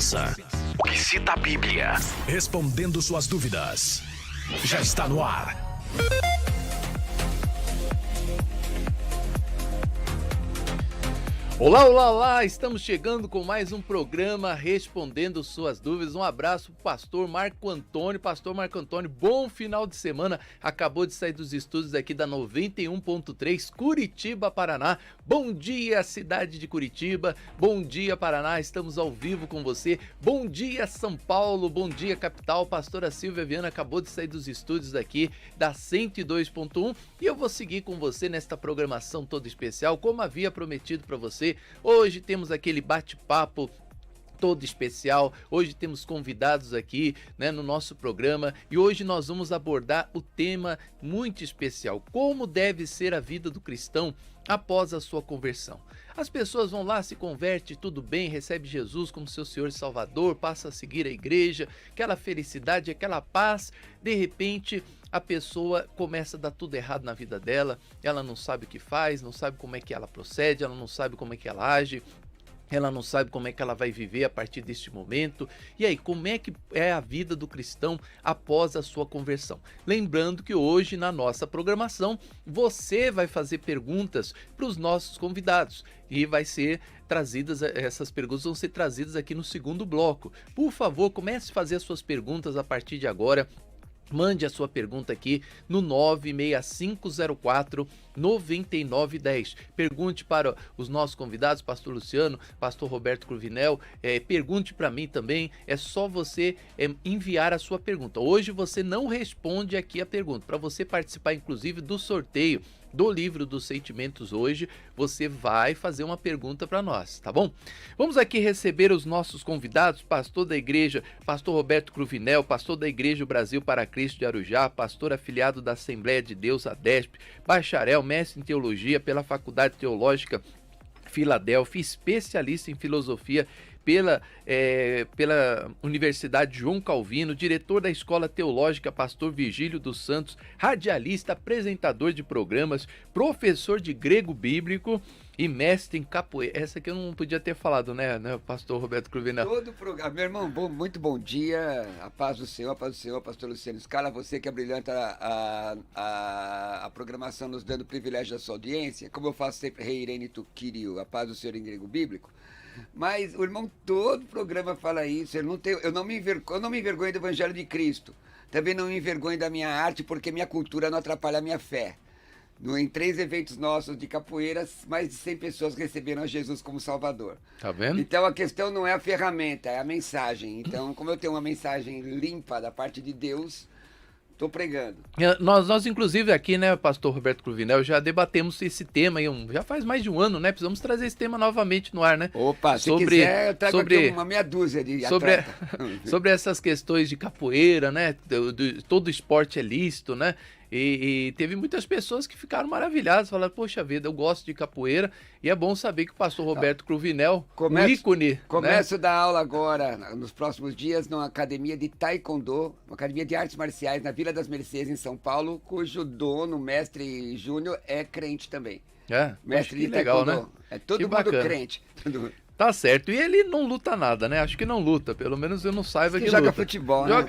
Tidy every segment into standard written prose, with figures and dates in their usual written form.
Confiança. O que cita a Bíblia. Respondendo suas dúvidas. Já está no ar. Olá, olá, olá! Estamos chegando com mais um programa Respondendo Suas Dúvidas. Um abraço pro pastor Marco Antônio. Pastor Marco Antônio, bom final de semana. Acabou de sair dos estúdios aqui da 91.3, Curitiba, Paraná. Bom dia, cidade de Curitiba. Bom dia, Paraná. Estamos ao vivo com você. Bom dia, São Paulo. Bom dia, capital. Pastora Silvia Viana acabou de sair dos estúdios aqui da 102.1 e eu vou seguir com você nesta programação toda especial, como havia prometido para você. Hoje temos aquele bate-papo todo especial, hoje temos convidados aqui, né, no nosso programa e hoje nós vamos abordar o tema muito especial, como deve ser a vida do cristão após a sua conversão. As pessoas vão lá, se converte, tudo bem, recebe Jesus como seu Senhor e Salvador, passa a seguir a igreja, aquela felicidade, aquela paz, de repente a pessoa começa a dar tudo errado na vida dela, ela não sabe o que faz, não sabe como é que ela procede, ela não sabe como é que ela age, ela não sabe como é que ela vai viver a partir deste momento. E aí, como é que é a vida do cristão após a sua conversão? Lembrando que hoje na nossa programação você vai fazer perguntas para os nossos convidados e vai ser trazidas, essas perguntas vão ser trazidas aqui no segundo bloco. Por favor, comece a fazer as suas perguntas a partir de agora. Mande a sua pergunta aqui no 96504-9910. Pergunte para os nossos convidados, pastor Luciano, pastor Roberto Cruvinel, pergunte para mim também, é só você enviar a sua pergunta. Hoje você não responde aqui a pergunta, para você participar inclusive do sorteio do livro dos sentimentos hoje, você vai fazer uma pergunta para nós, tá bom? Vamos aqui receber os nossos convidados, pastor da igreja, pastor Roberto Cruvinel, pastor da Igreja Brasil para Cristo de Arujá, pastor afiliado da Assembleia de Deus, ADESP, bacharel, mestre em teologia pela Faculdade Teológica Filadélfia, especialista em filosofia pela Universidade João Calvino, diretor da Escola Teológica Pastor Virgílio dos Santos, radialista, apresentador de programas, professor de grego bíblico e mestre em capoeira. Essa aqui eu não podia ter falado, né pastor Roberto Cruvinel? Todo programa. Meu irmão, muito bom dia, a paz do Senhor, pastor Luciano Scala, você que abrilhanta a programação nos dando privilégio da sua audiência, como eu faço sempre, Rei Irene Tuquirio, a paz do Senhor em grego bíblico. Mas o irmão, todo programa fala isso. Eu não me envergonho do Evangelho de Cristo. Também não me envergonho da minha arte, porque minha cultura não atrapalha a minha fé. Em 3 eventos nossos de capoeira, mais de 100 pessoas receberam a Jesus como Salvador. Tá vendo? Então a questão não é a ferramenta, é a mensagem. Então, como eu tenho uma mensagem limpa da parte de Deus, estou pregando. Nós inclusive aqui, né, pastor Roberto Cruvinel, já debatemos esse tema, já faz mais de um ano, né? Precisamos trazer esse tema novamente no ar, né? Opa, se quiser, eu trago aqui uma meia dúzia de atleta. Sobre essas questões de capoeira, né? Todo esporte é lícito, né? E teve muitas pessoas que ficaram maravilhadas, falaram, poxa vida, eu gosto de capoeira, e é bom saber que o pastor Roberto Cruvinel, um ícone. Começo da aula agora, nos próximos dias, numa academia de Taekwondo, uma academia de artes marciais na Vila das Mercês, em São Paulo, cujo dono, mestre Júnior, é crente também. Mestre de legal, Taekwondo. Né? É todo mundo bacana. Crente. Tá certo. E ele não luta nada, né? Acho que não luta. Pelo menos eu não saiba que joga luta. Futebol, né?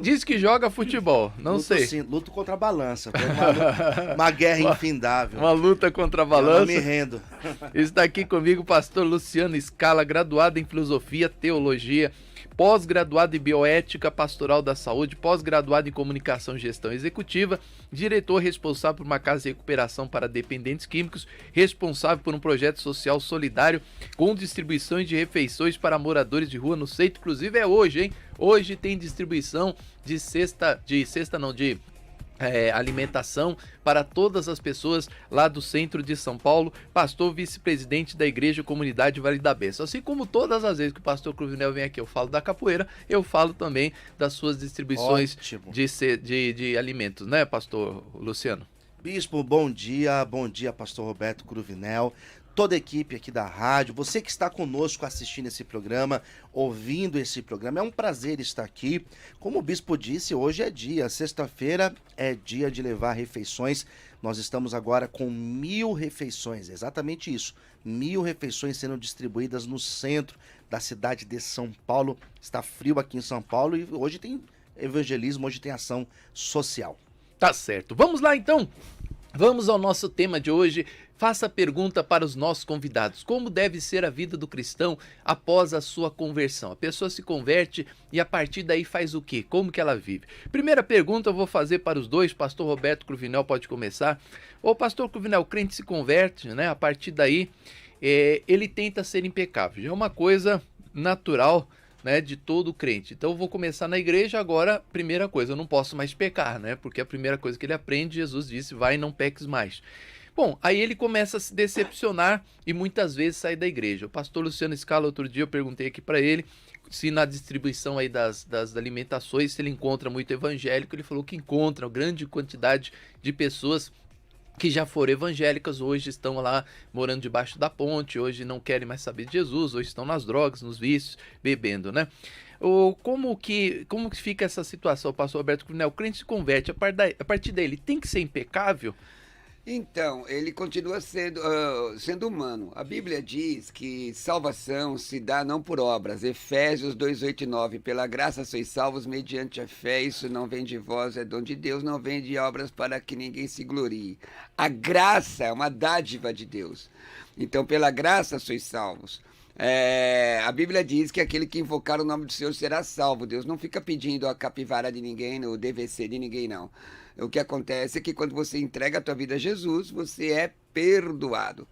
Diz que joga futebol. Não sei. Sim, luto contra a balança. Uma guerra infindável. Uma luta contra a balança. Eu não me rendo. Está aqui comigo o pastor Luciano Scala, graduado em Filosofia, Teologia, pós-graduado em Bioética Pastoral da Saúde, pós-graduado em Comunicação e Gestão Executiva, diretor responsável por uma casa de recuperação para dependentes químicos, responsável por um projeto social solidário com distribuições de refeições para moradores de rua no centro. Inclusive é hoje, hein? Hoje tem distribuição de alimentação para todas as pessoas lá do centro de São Paulo, pastor vice-presidente da Igreja Comunidade Vale da Bênção. Assim como todas as vezes que o pastor Cruvinel vem aqui, eu falo da capoeira, eu falo também das suas distribuições de alimentos, né, pastor Luciano? Bispo, bom dia, pastor Roberto Cruvinel, toda a equipe aqui da rádio, você que está conosco assistindo esse programa, ouvindo esse programa, é um prazer estar aqui. Como o bispo disse, hoje é dia, sexta-feira é dia de levar refeições. Nós estamos agora com 1000 refeições, exatamente isso, 1000 refeições sendo distribuídas no centro da cidade de São Paulo. Está frio aqui em São Paulo e hoje tem evangelismo, hoje tem ação social. Tá certo. Vamos lá então. Vamos ao nosso tema de hoje. Faça a pergunta para os nossos convidados. Como deve ser a vida do cristão após a sua conversão? A pessoa se converte e a partir daí faz o quê? Como que ela vive? Primeira pergunta eu vou fazer para os dois. Pastor Roberto Cruvinel pode começar. Ô pastor Cruvinel, o crente se converte, né? A partir daí ele tenta ser impecável. Já é uma coisa natural, né, de todo crente. Então eu vou começar na igreja agora. Primeira coisa, eu não posso mais pecar, né? Porque a primeira coisa que ele aprende, Jesus disse, vai e não peques mais. Bom, aí ele começa a se decepcionar e muitas vezes sai da igreja. O pastor Luciano Scala, outro dia eu perguntei aqui para ele se na distribuição aí das alimentações, se ele encontra muito evangélico. Ele falou que encontra grande quantidade de pessoas que já foram evangélicas, hoje estão lá morando debaixo da ponte, hoje não querem mais saber de Jesus, hoje estão nas drogas, nos vícios, bebendo, né? Como que fica essa situação, pastor Roberto Cruvinel? O crente se converte, a partir daí ele tem que ser impecável? Então, ele continua sendo humano. A Bíblia diz que salvação se dá não por obras. Efésios 2, 8 e 9. Pela graça sois salvos mediante a fé. Isso não vem de vós, é dom de Deus. Não vem de obras para que ninguém se glorie. A graça é uma dádiva de Deus. Então, pela graça sois salvos. A Bíblia diz que aquele que invocar o nome do Senhor será salvo. Deus não fica pedindo a capivara de ninguém, o DVC de ninguém, não. O que acontece é que quando você entrega a tua vida a Jesus, você é perdoado.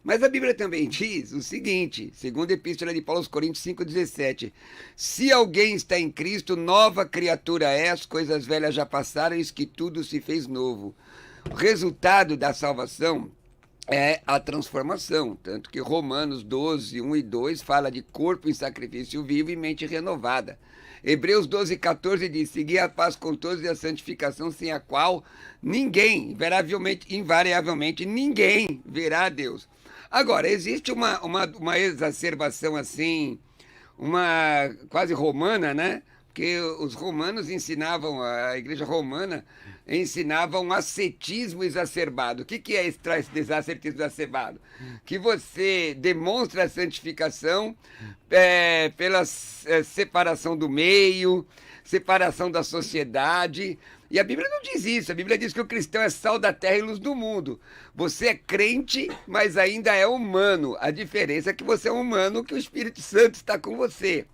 Mas a Bíblia também diz o seguinte, segundo a Epístola de Paulo aos Coríntios 5,17, se alguém está em Cristo, nova criatura é, as coisas velhas já passaram, eis que tudo se fez novo. O resultado da salvação é a transformação, tanto que Romanos 12, 1 e 2 fala de corpo em sacrifício vivo e mente renovada. Hebreus 12, 14 diz, segui a paz com todos e a santificação, sem a qual ninguém, invariavelmente ninguém verá a Deus. Agora, existe uma exacerbação assim, quase romana, né? Porque os romanos ensinavam, a igreja romana ensinava um ascetismo exacerbado. O que é esse ascetismo exacerbado? Que você demonstra a santificação pela separação do meio, separação da sociedade. E a Bíblia não diz isso. A Bíblia diz que o cristão é sal da terra e luz do mundo. Você é crente, mas ainda é humano. A diferença é que você é humano, que o Espírito Santo está com você.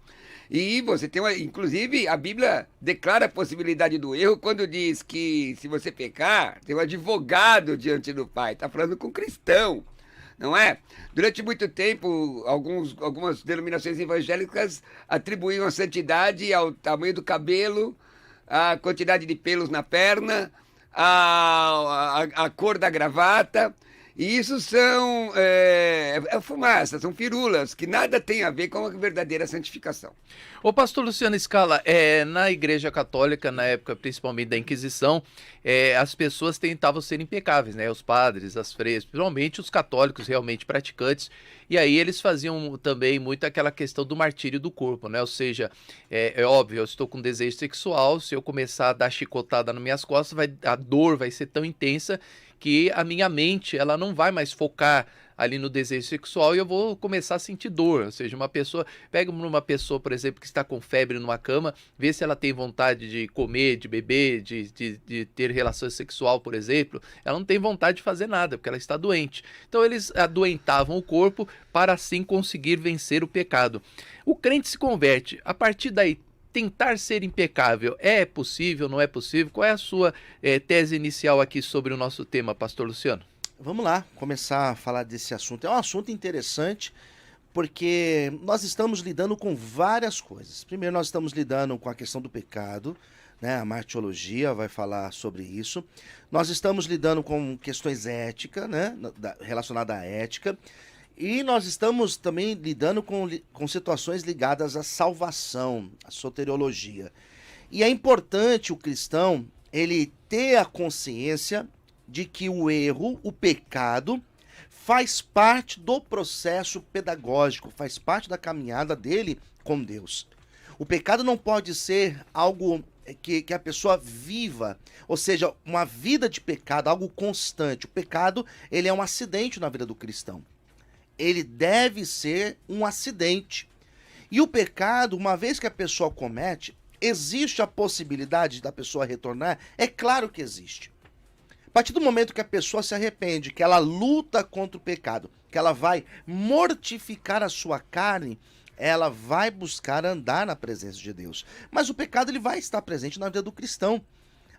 E você tem inclusive, a Bíblia declara a possibilidade do erro quando diz que se você pecar, tem um advogado diante do Pai. Está falando com cristão, não é? Durante muito tempo, algumas denominações evangélicas atribuíam a santidade ao tamanho do cabelo, à quantidade de pelos na perna, à cor da gravata. E isso são fumaça, são firulas, que nada tem a ver com a verdadeira santificação. Ô pastor Luciano Scala, na Igreja Católica, na época principalmente da Inquisição, as pessoas tentavam ser impecáveis, né? Os padres, as freiras, principalmente os católicos realmente praticantes, e aí eles faziam também muito aquela questão do martírio do corpo, né? Ou seja, é óbvio, eu estou com desejo sexual, se eu começar a dar chicotada nas minhas costas, a dor vai ser tão intensa que a minha mente ela não vai mais focar ali no desejo sexual e eu vou começar a sentir dor. Ou seja, pega uma pessoa, por exemplo, que está com febre numa cama, vê se ela tem vontade de comer, de beber, de ter relação sexual, por exemplo, ela não tem vontade de fazer nada, porque ela está doente. Então eles adoentavam o corpo para assim conseguir vencer o pecado. O crente se converte, a partir daí, tentar ser impecável é possível, não é possível? Qual é a sua tese inicial aqui sobre o nosso tema, pastor Luciano? Vamos lá, começar a falar desse assunto. É um assunto interessante porque nós estamos lidando com várias coisas. Primeiro, nós estamos lidando com a questão do pecado, né? A martiologia vai falar sobre isso. Nós estamos lidando com questões éticas, né? Relacionadas à ética. E nós estamos também lidando com situações ligadas à salvação, à soteriologia. E é importante o cristão ele ter a consciência de que o erro, o pecado, faz parte do processo pedagógico, faz parte da caminhada dele com Deus. O pecado não pode ser algo que a pessoa viva, ou seja, uma vida de pecado, algo constante. O pecado ele é um acidente na vida do cristão. Ele deve ser um acidente. E o pecado, uma vez que a pessoa comete, existe a possibilidade da pessoa retornar? É claro que existe. A partir do momento que a pessoa se arrepende, que ela luta contra o pecado, que ela vai mortificar a sua carne, ela vai buscar andar na presença de Deus. Mas o pecado ele vai estar presente na vida do cristão.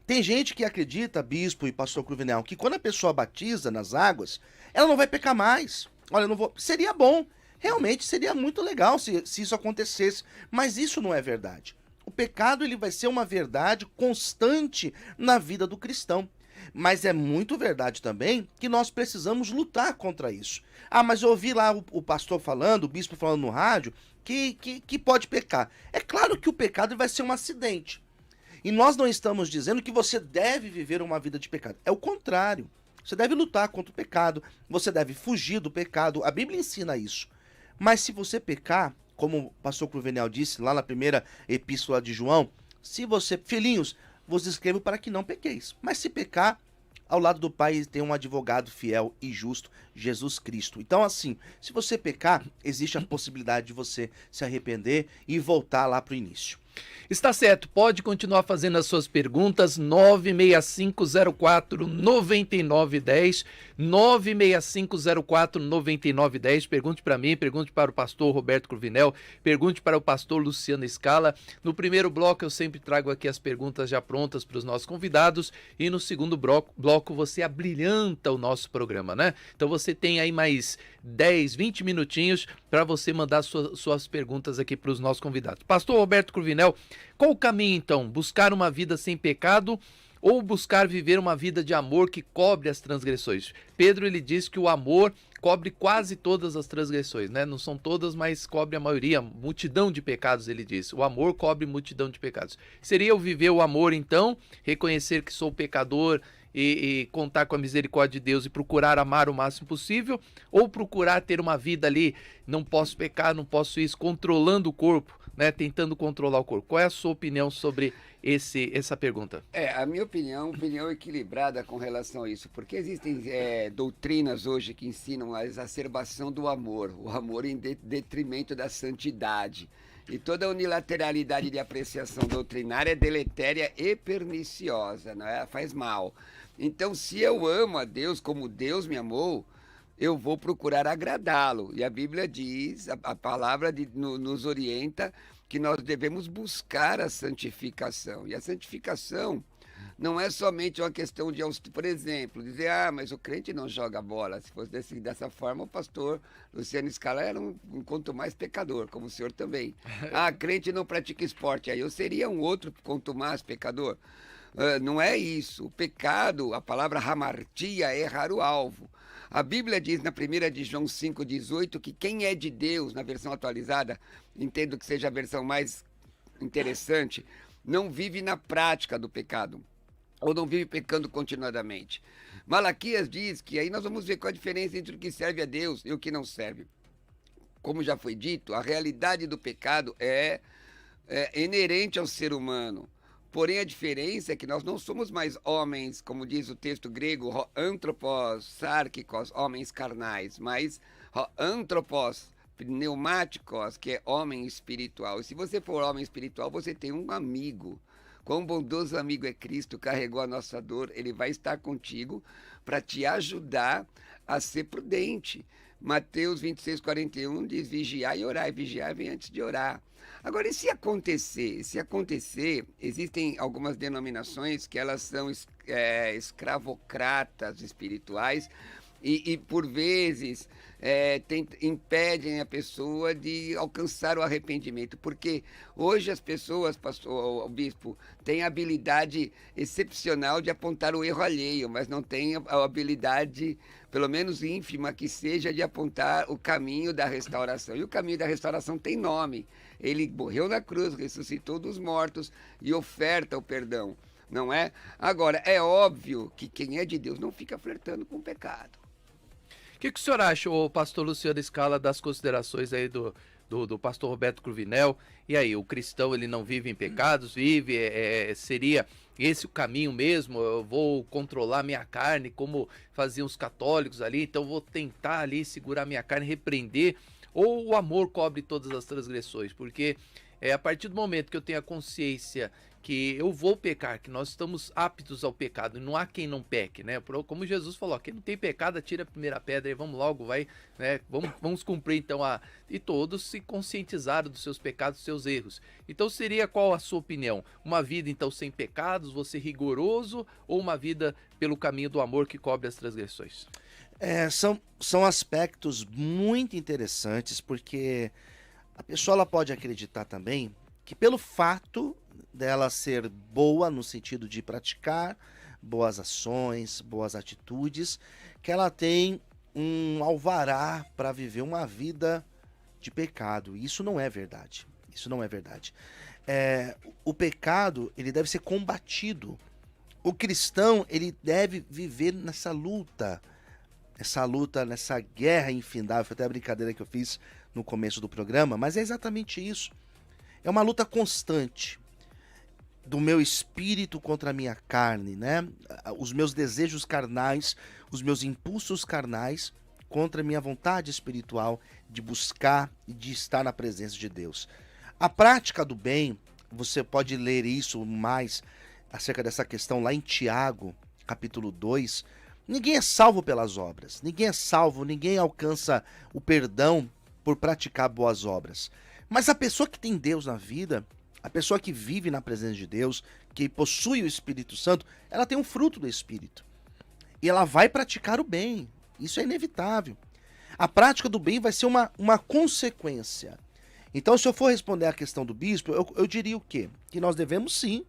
Tem gente que acredita, bispo e pastor Cruvinel, que quando a pessoa batiza nas águas, ela não vai pecar mais. Olha, eu não vou. Seria bom. Realmente seria muito legal se isso acontecesse. Mas isso não é verdade. O pecado ele vai ser uma verdade constante na vida do cristão. Mas é muito verdade também que nós precisamos lutar contra isso. Ah, mas eu ouvi lá o pastor falando, o bispo falando no rádio, que pode pecar. É claro que o pecado vai ser um acidente. E nós não estamos dizendo que você deve viver uma vida de pecado. É o contrário. Você deve lutar contra o pecado, você deve fugir do pecado. A Bíblia ensina isso. Mas se você pecar, como o pastor Cruvinel disse lá na primeira epístola de João, se você, filhinhos, vos escrevo para que não pequeis. Mas se pecar, ao lado do Pai tem um advogado fiel e justo, Jesus Cristo. Então assim, se você pecar, existe a possibilidade de você se arrepender e voltar lá para o início. Está certo, pode continuar fazendo as suas perguntas, 96504-9910, 96504-9910, pergunte para mim, pergunte para o pastor Roberto Cruvinel, pergunte para o pastor Luciano Scala. No primeiro bloco eu sempre trago aqui as perguntas já prontas para os nossos convidados e no segundo bloco você abrilhanta o nosso programa, né? Então você tem aí mais 10, 20 minutinhos para você mandar suas perguntas aqui para os nossos convidados. Pastor Roberto Cruvinel, qual o caminho então? Buscar uma vida sem pecado ou buscar viver uma vida de amor que cobre as transgressões? Pedro ele diz que o amor cobre quase todas as transgressões, né? Não são todas, mas cobre a maioria, multidão de pecados, ele diz. O amor cobre multidão de pecados. Seria eu viver o amor então, reconhecer que sou pecador e contar com a misericórdia de Deus e procurar amar o máximo possível, ou procurar ter uma vida ali, não posso pecar, não posso isso, controlando o corpo, né, tentando controlar o corpo. Qual é a sua opinião sobre essa pergunta? A minha opinião equilibrada com relação a isso, porque existem doutrinas hoje que ensinam a exacerbação do amor, o amor em detrimento da santidade. E toda unilateralidade de apreciação doutrinária é deletéria e perniciosa, não é? Faz mal. Então, se eu amo a Deus como Deus me amou, eu vou procurar agradá-lo. E a Bíblia diz, a palavra nos orienta que nós devemos buscar a santificação. E a santificação não é somente uma questão de, por exemplo, dizer, mas o crente não joga bola. Se fosse dessa forma, o pastor Luciano Scala era quanto mais pecador, como o senhor também. Crente não pratica esporte, aí eu seria um outro quanto mais pecador. Não é isso. O pecado, a palavra hamartia, é errar o alvo. A Bíblia diz na 1 de João 5,18 que quem é de Deus, na versão atualizada, entendo que seja a versão mais interessante, não vive na prática do pecado, ou não vive pecando continuadamente. Malaquias diz que aí nós vamos ver qual a diferença entre o que serve a Deus e o que não serve. Como já foi dito, a realidade do pecado é inerente ao ser humano. Porém, a diferença é que nós não somos mais homens, como diz o texto grego, anthropos, sárquicos, homens carnais, mas anthropos, pneumáticos, que é homem espiritual. E se você for homem espiritual, você tem um amigo. Quão bondoso amigo é Cristo, carregou a nossa dor, ele vai estar contigo para te ajudar a ser prudente. Mateus 26:41 diz, vigiai e orai, vigiai vem antes de orar. Agora, e se acontecer? Se acontecer, existem algumas denominações que elas são escravocratas espirituais e por vezes impedem a pessoa de alcançar o arrependimento, porque hoje as pessoas, pastor, o bispo, têm a habilidade excepcional de apontar o erro alheio, mas não têm a habilidade, pelo menos ínfima que seja, de apontar o caminho da restauração. E o caminho da restauração tem nome. Ele morreu na cruz, ressuscitou dos mortos e oferta o perdão, não é? Agora, é óbvio que quem é de Deus não fica flertando com o pecado. O que o senhor acha, o pastor Luciano Scala, das considerações aí do pastor Roberto Cruvinel? E aí, o cristão ele não vive em pecados, seria esse o caminho mesmo? Eu vou controlar minha carne como faziam os católicos ali, então vou tentar ali segurar minha carne, repreender, ou o amor cobre todas as transgressões? Porque a partir do momento que eu tenho a consciência que eu vou pecar, que nós estamos aptos ao pecado, e não há quem não peque, né? Como Jesus falou, quem não tem pecado, atira a primeira pedra e vamos logo, vai, né? Vamos cumprir então E todos se conscientizaram dos seus pecados, dos seus erros. Então seria qual a sua opinião? Uma vida então sem pecados, você rigoroso, ou uma vida pelo caminho do amor que cobre as transgressões? São aspectos muito interessantes, porque a pessoa ela pode acreditar também que pelo fato dela ser boa no sentido de praticar boas ações, boas atitudes, que ela tem um alvará para viver uma vida de pecado. Isso não é verdade. Isso não é verdade. O pecado, ele deve ser combatido. O cristão, ele deve viver nessa luta, nessa guerra infindável. Foi até a brincadeira que eu fiz no começo do programa, mas é exatamente isso. É uma luta constante do meu espírito contra a minha carne, né? Os meus desejos carnais, os meus impulsos carnais contra a minha vontade espiritual de buscar e de estar na presença de Deus. A prática do bem, você pode ler isso mais acerca dessa questão lá em Tiago, capítulo 2. Ninguém é salvo pelas obras, ninguém é salvo, ninguém alcança o perdão por praticar boas obras. Mas a pessoa que tem Deus na vida, a pessoa que vive na presença de Deus, que possui o Espírito Santo, ela tem um fruto do Espírito. E ela vai praticar o bem. Isso é inevitável. A prática do bem vai ser uma consequência. Então, se eu for responder à questão do bispo, eu diria o quê? Que nós devemos sim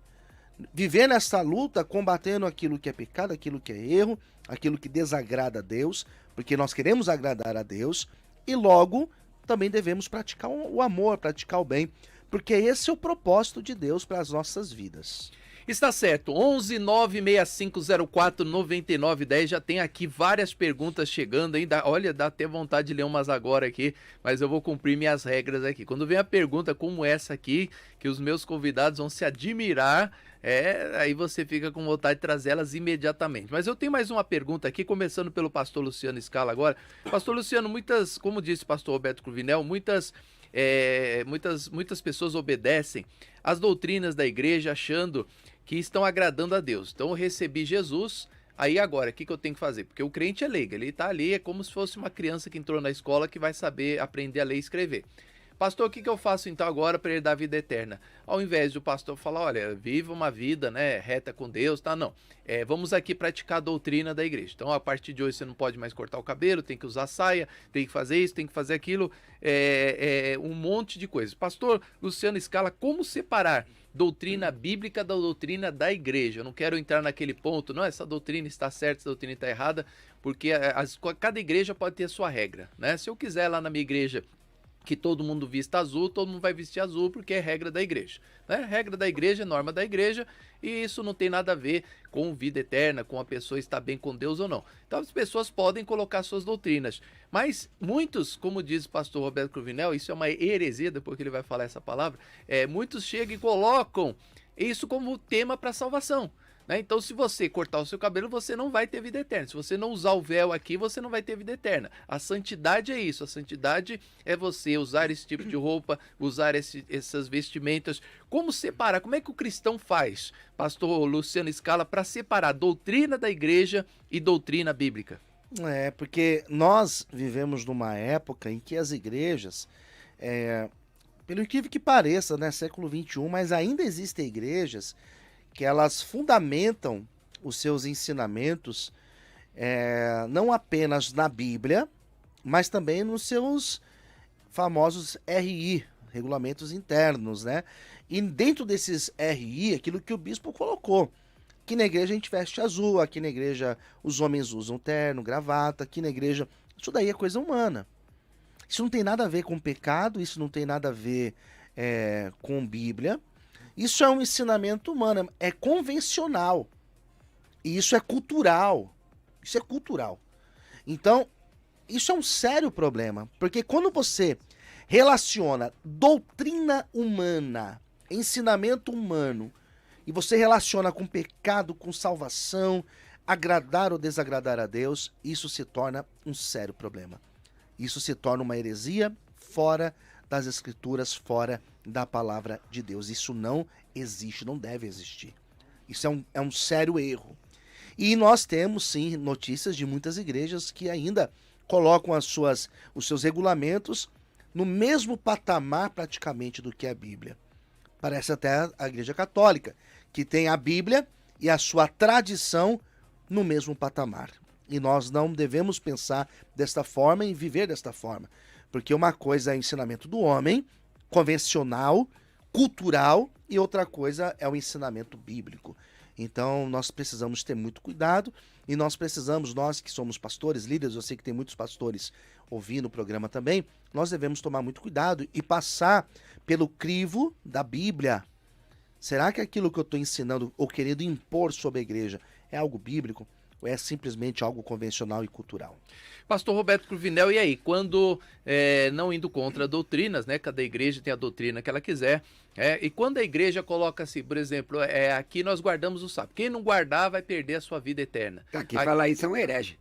viver nessa luta, combatendo aquilo que é pecado, aquilo que é erro, aquilo que desagrada a Deus, porque nós queremos agradar a Deus, e logo também devemos praticar o amor, praticar o bem, porque esse é o propósito de Deus para as nossas vidas. Está certo, 11 96504 9910, já tem aqui várias perguntas chegando ainda. Olha, dá até vontade de ler umas agora aqui, mas eu vou cumprir minhas regras aqui. Quando vem a pergunta como essa aqui, que os meus convidados vão se admirar, aí você fica com vontade de trazê-las imediatamente. Mas eu tenho mais uma pergunta aqui, começando pelo pastor Luciano Scala agora. Pastor Luciano, como disse o pastor Roberto Cruvinel, muitas pessoas obedecem às doutrinas da igreja achando que estão agradando a Deus. Então eu recebi Jesus, aí agora, o que eu tenho que fazer? Porque o crente é leigo, ele está ali, é como se fosse uma criança que entrou na escola que vai saber aprender a ler e escrever. Pastor, o que eu faço então agora para ele dar vida eterna? Ao invés do pastor falar, olha, viva uma vida, né, reta com Deus, tá? Não. Vamos aqui praticar a doutrina da igreja. Então, a partir de hoje você não pode mais cortar o cabelo, tem que usar saia, tem que fazer isso, tem que fazer aquilo, um monte de coisas. Pastor Luciano Scala, como separar doutrina bíblica da doutrina da igreja? Eu não quero entrar naquele ponto, não, essa doutrina está certa, essa doutrina está errada, porque cada igreja pode ter a sua regra, né? Se eu quiser lá na minha igreja que todo mundo vista azul, todo mundo vai vestir azul porque é regra da igreja, né? Regra da igreja, norma da igreja, e isso não tem nada a ver com vida eterna, com a pessoa estar bem com Deus ou não. Então as pessoas podem colocar suas doutrinas, mas muitos, como diz o pastor Roberto Cruvinel, isso é uma heresia, depois que ele vai falar essa palavra, muitos chegam e colocam isso como tema para salvação. Então, se você cortar o seu cabelo, você não vai ter vida eterna. Se você não usar o véu aqui, você não vai ter vida eterna. A santidade é isso. A santidade é você usar esse tipo de roupa, usar essas vestimentas. Como separar? Como é que o cristão faz, pastor Luciano Scala, para separar doutrina da igreja e doutrina bíblica? Porque nós vivemos numa época em que as igrejas, pelo incrível que pareça, né, século XXI, mas ainda existem igrejas que elas fundamentam os seus ensinamentos não apenas na Bíblia, mas também nos seus famosos RI, regulamentos internos, né? E dentro desses RI, aquilo que o bispo colocou, aqui na igreja a gente veste azul, aqui na igreja os homens usam terno, gravata, aqui na igreja... Isso daí é coisa humana. Isso não tem nada a ver com pecado, isso não tem nada a ver com Bíblia. Isso é um ensinamento humano, é convencional. E isso é cultural. Isso é cultural. Então, isso é um sério problema. Porque quando você relaciona doutrina humana, ensinamento humano, e você relaciona com pecado, com salvação, agradar ou desagradar a Deus, isso se torna um sério problema. Isso se torna uma heresia fora das Escrituras, fora da palavra de Deus. Isso não existe, não deve existir. Isso é um sério erro. E nós temos, sim, notícias de muitas igrejas que ainda colocam os seus regulamentos no mesmo patamar praticamente do que a Bíblia. Parece até a Igreja Católica, que tem a Bíblia e a sua tradição no mesmo patamar. E nós não devemos pensar desta forma e viver desta forma. Porque uma coisa é o ensinamento do homem, convencional, cultural, e outra coisa é o ensinamento bíblico. Então nós precisamos ter muito cuidado e nós que somos pastores, líderes, eu sei que tem muitos pastores ouvindo o programa também, nós devemos tomar muito cuidado e passar pelo crivo da Bíblia. Será que aquilo que eu estou ensinando ou querendo impor sobre a igreja é algo bíblico ou é simplesmente algo convencional e cultural? Pastor Roberto Cruvinel, e aí, quando não indo contra doutrinas, né? Cada igreja tem a doutrina que ela quiser, e quando a igreja coloca assim, por exemplo, aqui nós guardamos o sábado, quem não guardar vai perder a sua vida eterna. Aqui falar isso é um herege.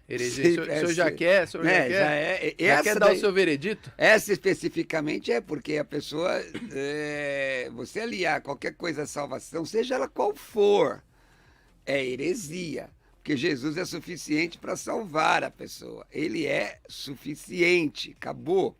Heresia. O senhor já quer? O senhor já quer dar o seu veredito? Essa especificamente é porque a pessoa, você aliar qualquer coisa à salvação, seja ela qual for, é heresia. Porque Jesus é suficiente para salvar a pessoa. Ele é suficiente. Acabou.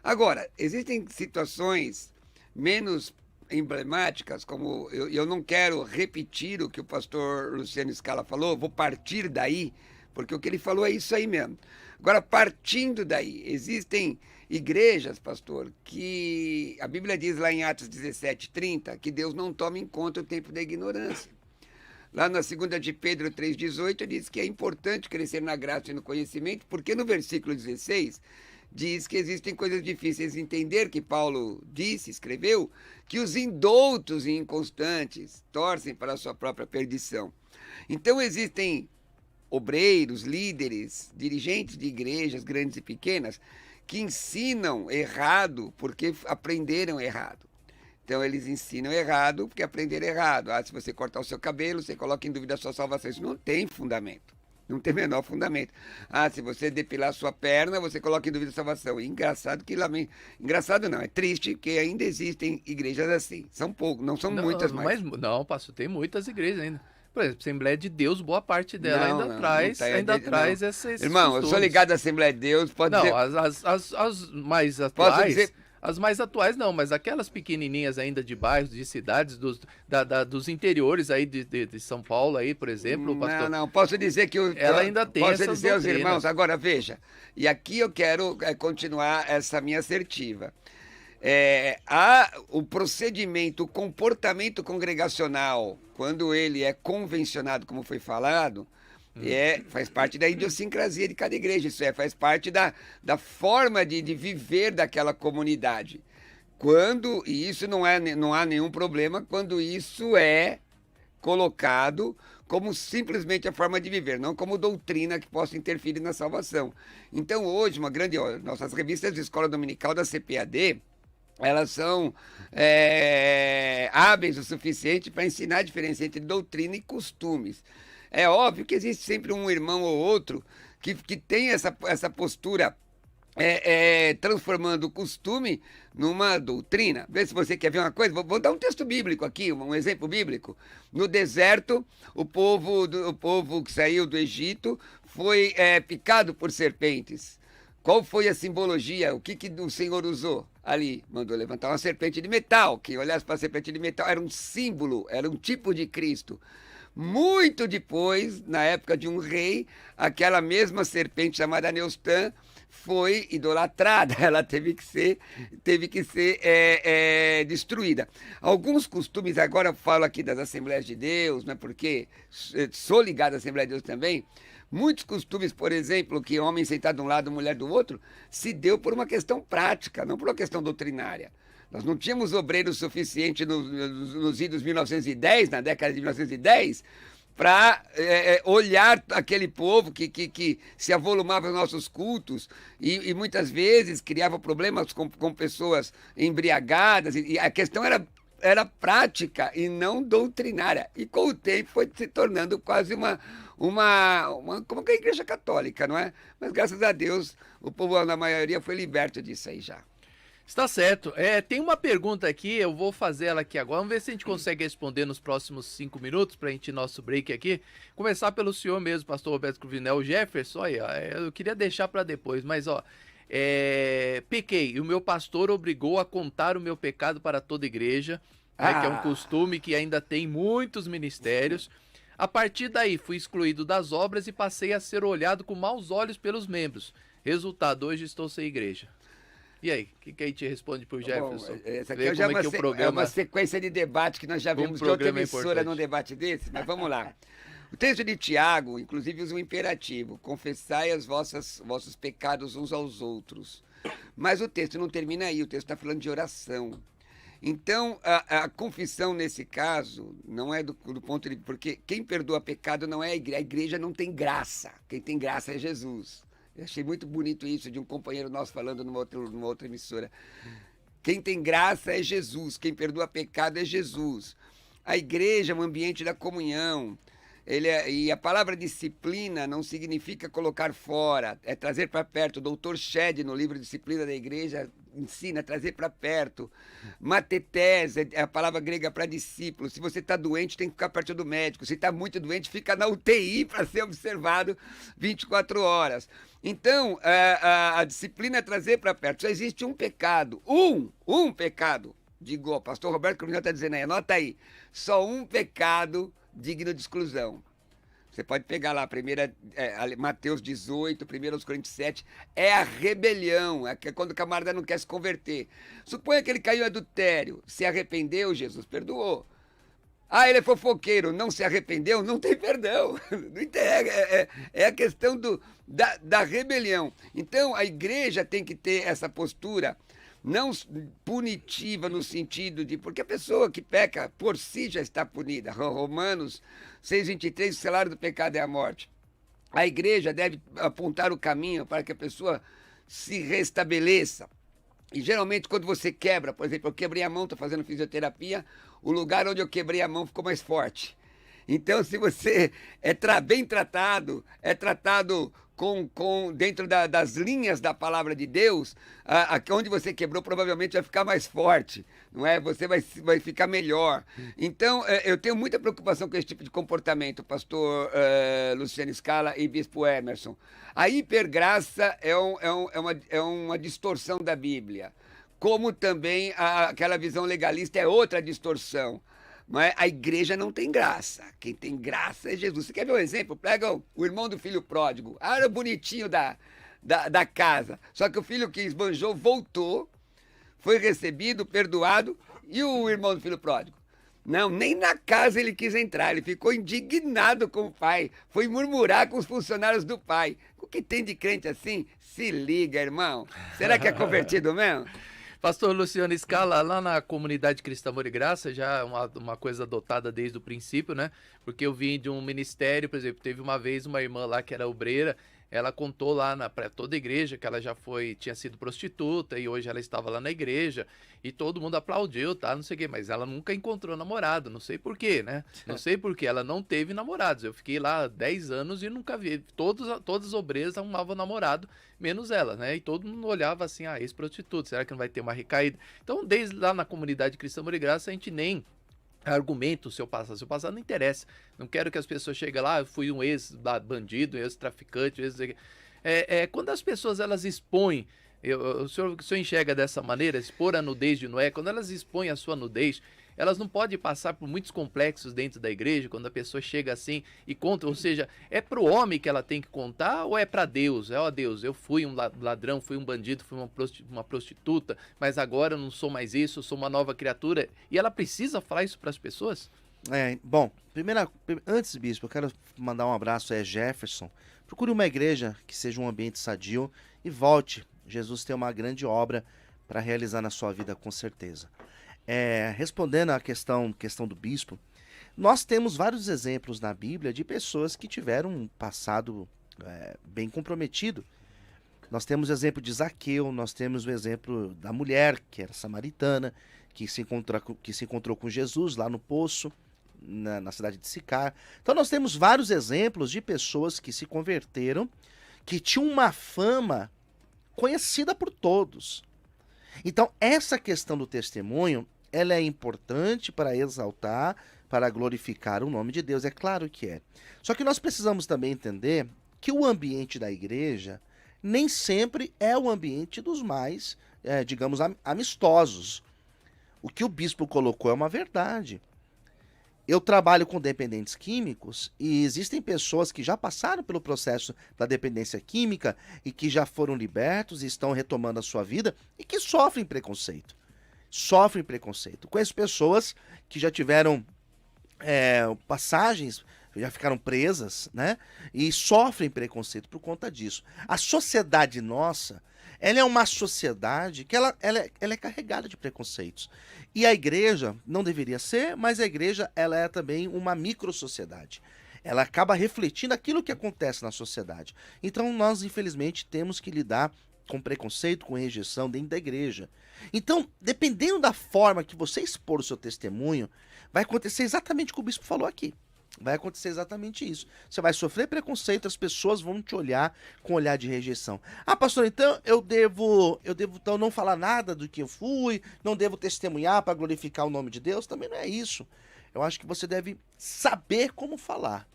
Agora, existem situações menos emblemáticas, como eu não quero repetir o que o pastor Luciano Scala falou, vou partir daí, porque o que ele falou é isso aí mesmo. Agora, partindo daí, existem igrejas, pastor, que a Bíblia diz lá em Atos 17:30 que Deus não toma em conta o tempo da ignorância. Lá na 2 de Pedro 3,18 diz que é importante crescer na graça e no conhecimento, porque no versículo 16 diz que existem coisas difíceis de entender, que Paulo escreveu, que os indoutos e inconstantes torcem para a sua própria perdição. Então existem obreiros, líderes, dirigentes de igrejas grandes e pequenas que ensinam errado porque aprenderam errado. Então, eles ensinam errado porque aprenderam errado. Se você cortar o seu cabelo, você coloca em dúvida a sua salvação. Isso não tem fundamento. Não tem o menor fundamento. Se você depilar a sua perna, você coloca em dúvida a salvação. E engraçado Engraçado não, é triste que ainda existem igrejas assim. São poucos, não são muitas mais. Não, pastor, tem muitas igrejas ainda. Por exemplo, a Assembleia de Deus, boa parte dela ainda traz esses Irmão, costumes. Eu sou ligado à Assembleia de Deus, pode dizer... As mais atuais... As mais atuais não, mas aquelas pequenininhas ainda de bairros, de cidades, dos interiores aí de São Paulo aí, por exemplo, pastor. Não, posso dizer que ela ainda tem posso essas dizer aos doutrinas. irmãos, agora veja, e aqui eu quero continuar essa minha assertiva. O procedimento, o comportamento congregacional, quando ele é convencionado, como foi falado, faz parte da idiosincrasia de cada igreja, faz parte da forma de viver daquela comunidade. E isso não há nenhum problema quando isso é colocado como simplesmente a forma de viver, não como doutrina que possa interferir na salvação. Então hoje, nossas revistas de escola dominical da CPAD, elas são hábeis o suficiente para ensinar a diferença entre doutrina e costumes. É óbvio que existe sempre um irmão ou outro que tem essa postura transformando o costume numa doutrina. Vê se você quer ver uma coisa. Vou dar um texto bíblico aqui, um exemplo bíblico. No deserto, o povo que saiu do Egito foi picado por serpentes. Qual foi a simbologia? O que o Senhor usou ali? Mandou levantar uma serpente de metal. Quem olhasse para a serpente de metal era um símbolo, era um tipo de Cristo. Muito depois, na época de um rei, aquela mesma serpente chamada Neustã foi idolatrada, ela teve que ser destruída. Alguns costumes, agora eu falo aqui das Assembleias de Deus, né, porque sou ligado à Assembleia de Deus também, muitos costumes, por exemplo, que homem sentado de um lado, mulher do outro, se deu por uma questão prática, não por uma questão doutrinária. Nós não tínhamos obreiros suficientes nos idos 1910, na década de 1910, para olhar aquele povo que se avolumava nos nossos cultos e muitas vezes criava problemas com pessoas embriagadas. E a questão era prática e não doutrinária. E com o tempo foi se tornando quase como que é a Igreja Católica, não é? Mas graças a Deus, o povo, na maioria, foi liberto disso aí já. Está certo. Tem uma pergunta aqui, eu vou fazer ela aqui agora. Vamos ver se a gente consegue responder nos próximos 5 minutos para a gente ir nosso break aqui. Começar pelo senhor mesmo, pastor Roberto Cruvinel. O Jefferson, olha, eu queria deixar para depois, mas pequei e o meu pastor obrigou a contar o meu pecado para toda a igreja, né, que é um costume que ainda tem muitos ministérios. A partir daí, fui excluído das obras e passei a ser olhado com maus olhos pelos membros. Resultado, hoje estou sem igreja. E aí, o que a gente responde pro Jefferson? Bom, essa aqui já é uma sequência de debate que nós já vimos de outra emissora num debate desse, mas vamos lá. O texto de Tiago, inclusive, usa um imperativo: confessai os vossos pecados uns aos outros. Mas o texto não termina aí, o texto está falando de oração. Então, a confissão, nesse caso, não é do ponto de... Porque quem perdoa pecado não é a igreja não tem graça. Quem tem graça é Jesus. Eu achei muito bonito isso de um companheiro nosso falando numa outra emissora. Quem tem graça é Jesus, quem perdoa pecado é Jesus. A igreja é um ambiente da comunhão. E a palavra disciplina não significa colocar fora, é trazer para perto. O doutor Shedd, no livro Disciplina da Igreja, ensina a trazer para perto. Matetés é a palavra grega para discípulo. Se você está doente, tem que ficar perto do médico. Se está muito doente, fica na UTI para ser observado 24 horas. Então, a disciplina é trazer para perto. Só existe um pecado. Um pecado. Digo, o pastor Roberto Cruvinel está dizendo aí, anota aí. Só um pecado digno de exclusão. Você pode pegar lá, Mateus 18, 1 Coríntios 7, é a rebelião, é quando o camarada não quer se converter. Suponha que ele caiu em adultério, se arrependeu, Jesus perdoou. Ele é fofoqueiro, não se arrependeu, não tem perdão. É a questão da rebelião. Então, a igreja tem que ter essa postura não punitiva no sentido de... Porque a pessoa que peca por si já está punida. Romanos 6,23, o salário do pecado é a morte. A igreja deve apontar o caminho para que a pessoa se restabeleça. E geralmente quando você quebra, por exemplo, eu quebrei a mão, estou fazendo fisioterapia, o lugar onde eu quebrei a mão ficou mais forte. Então, se você é bem tratado, dentro das linhas da palavra de Deus, onde você quebrou provavelmente vai ficar mais forte, não é? Você vai ficar melhor. Então, eu tenho muita preocupação com esse tipo de comportamento, pastor Luciano Scala e bispo Emerson. A hipergraça é uma distorção da Bíblia, como também aquela visão legalista é outra distorção. Mas a igreja não tem graça. Quem tem graça é Jesus. Você quer ver um exemplo? Pega o irmão do filho pródigo. Era bonitinho da casa. Só que o filho que esbanjou voltou, foi recebido, perdoado. E o irmão do filho pródigo? Não, nem na casa ele quis entrar. Ele ficou indignado com o pai. Foi murmurar com os funcionários do pai. O que tem de crente assim? Se liga, irmão. Será que é convertido mesmo? Pastor Luciano Scala, lá na comunidade Cristã Amor e Graça, já é uma coisa adotada desde o princípio, né? Porque eu vim de um ministério, por exemplo, teve uma vez uma irmã lá que era obreira, ela contou lá para toda a igreja que ela já tinha sido prostituta e hoje ela estava lá na igreja e todo mundo aplaudiu, tá? Não sei o quê, mas ela nunca encontrou namorado, não sei por quê, né? Não sei por quê, ela não teve namorados. Eu fiquei lá 10 anos e nunca vi. Todas as obreiras arrumavam namorado, menos ela, né? E todo mundo olhava assim, ex-prostituta, será que não vai ter uma recaída? Então, desde lá na comunidade Cristã Amor e Graça, a gente nem argumento o seu passado não interessa. Não quero que as pessoas cheguem lá, eu fui um ex-bandido, um ex-traficante, quando as pessoas elas expõem, o senhor enxerga dessa maneira, expor a nudez de Noé, quando elas expõem a sua nudez, elas não podem passar por muitos complexos dentro da igreja, quando a pessoa chega assim e conta, ou seja, é pro homem que ela tem que contar ou é para Deus? Deus, eu fui um ladrão, fui um bandido, fui uma prostituta, mas agora eu não sou mais isso, eu sou uma nova criatura. E ela precisa falar isso para as pessoas? Bom, antes, bispo, eu quero mandar um abraço a Jefferson. Procure uma igreja que seja um ambiente sadio e volte. Jesus tem uma grande obra para realizar na sua vida, com certeza. Respondendo à questão do bispo, nós temos vários exemplos na Bíblia de pessoas que tiveram um passado bem comprometido. Nós temos o exemplo de Zaqueu, nós temos o exemplo da mulher, que era samaritana, que se encontrou com Jesus lá no poço. na cidade de Sicar. Então nós temos vários exemplos de pessoas que se converteram, que tinham uma fama conhecida por todos. Então essa questão do testemunho, ela é importante para exaltar, para glorificar o nome de Deus, é claro que é. Só que nós precisamos também entender que o ambiente da igreja nem sempre é o ambiente dos mais, digamos, amistosos. O que o bispo colocou é uma verdade. Eu trabalho com dependentes químicos e existem pessoas que já passaram pelo processo da dependência química e que já foram libertos e estão retomando a sua vida e que sofrem preconceito. Sofrem preconceito. Conheço pessoas que já tiveram passagens, já ficaram presas, né? E sofrem preconceito por conta disso. A sociedade nossa, ela é uma sociedade que ela é carregada de preconceitos. E a igreja, não deveria ser, mas a igreja ela é também uma microsociedade. Ela acaba refletindo aquilo que acontece na sociedade. Então nós, infelizmente, temos que lidar com preconceito, com rejeição dentro da igreja. Então, dependendo da forma que você expor o seu testemunho, vai acontecer exatamente o que o bispo falou aqui. Vai acontecer exatamente isso. Você vai sofrer preconceito, as pessoas vão te olhar com olhar de rejeição. Ah, pastor, então eu devo então não falar nada do que eu fui, não devo testemunhar para glorificar o nome de Deus? Também não é isso. Eu acho que você deve saber como falar.